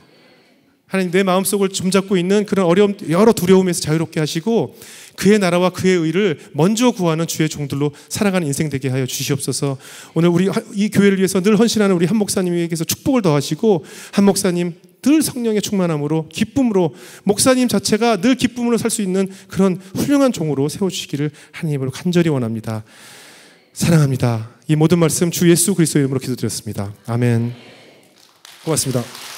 하나님, 내 마음속을 점잡고 있는 그런 어려움, 여러 두려움에서 자유롭게 하시고 그의 나라와 그의 의를 먼저 구하는 주의 종들로 살아가는 인생 되게 하여 주시옵소서. 오늘 우리 이 교회를 위해서 늘 헌신하는 우리 한 목사님에게서 축복을 더하시고, 한 목사님 늘 성령의 충만함으로 기쁨으로, 목사님 자체가 늘 기쁨으로 살 수 있는 그런 훌륭한 종으로 세워주시기를 하나님으로 간절히 원합니다. 사랑합니다. 이 모든 말씀 주 예수 그리스도의 이름으로 기도드렸습니다. 아멘. 고맙습니다.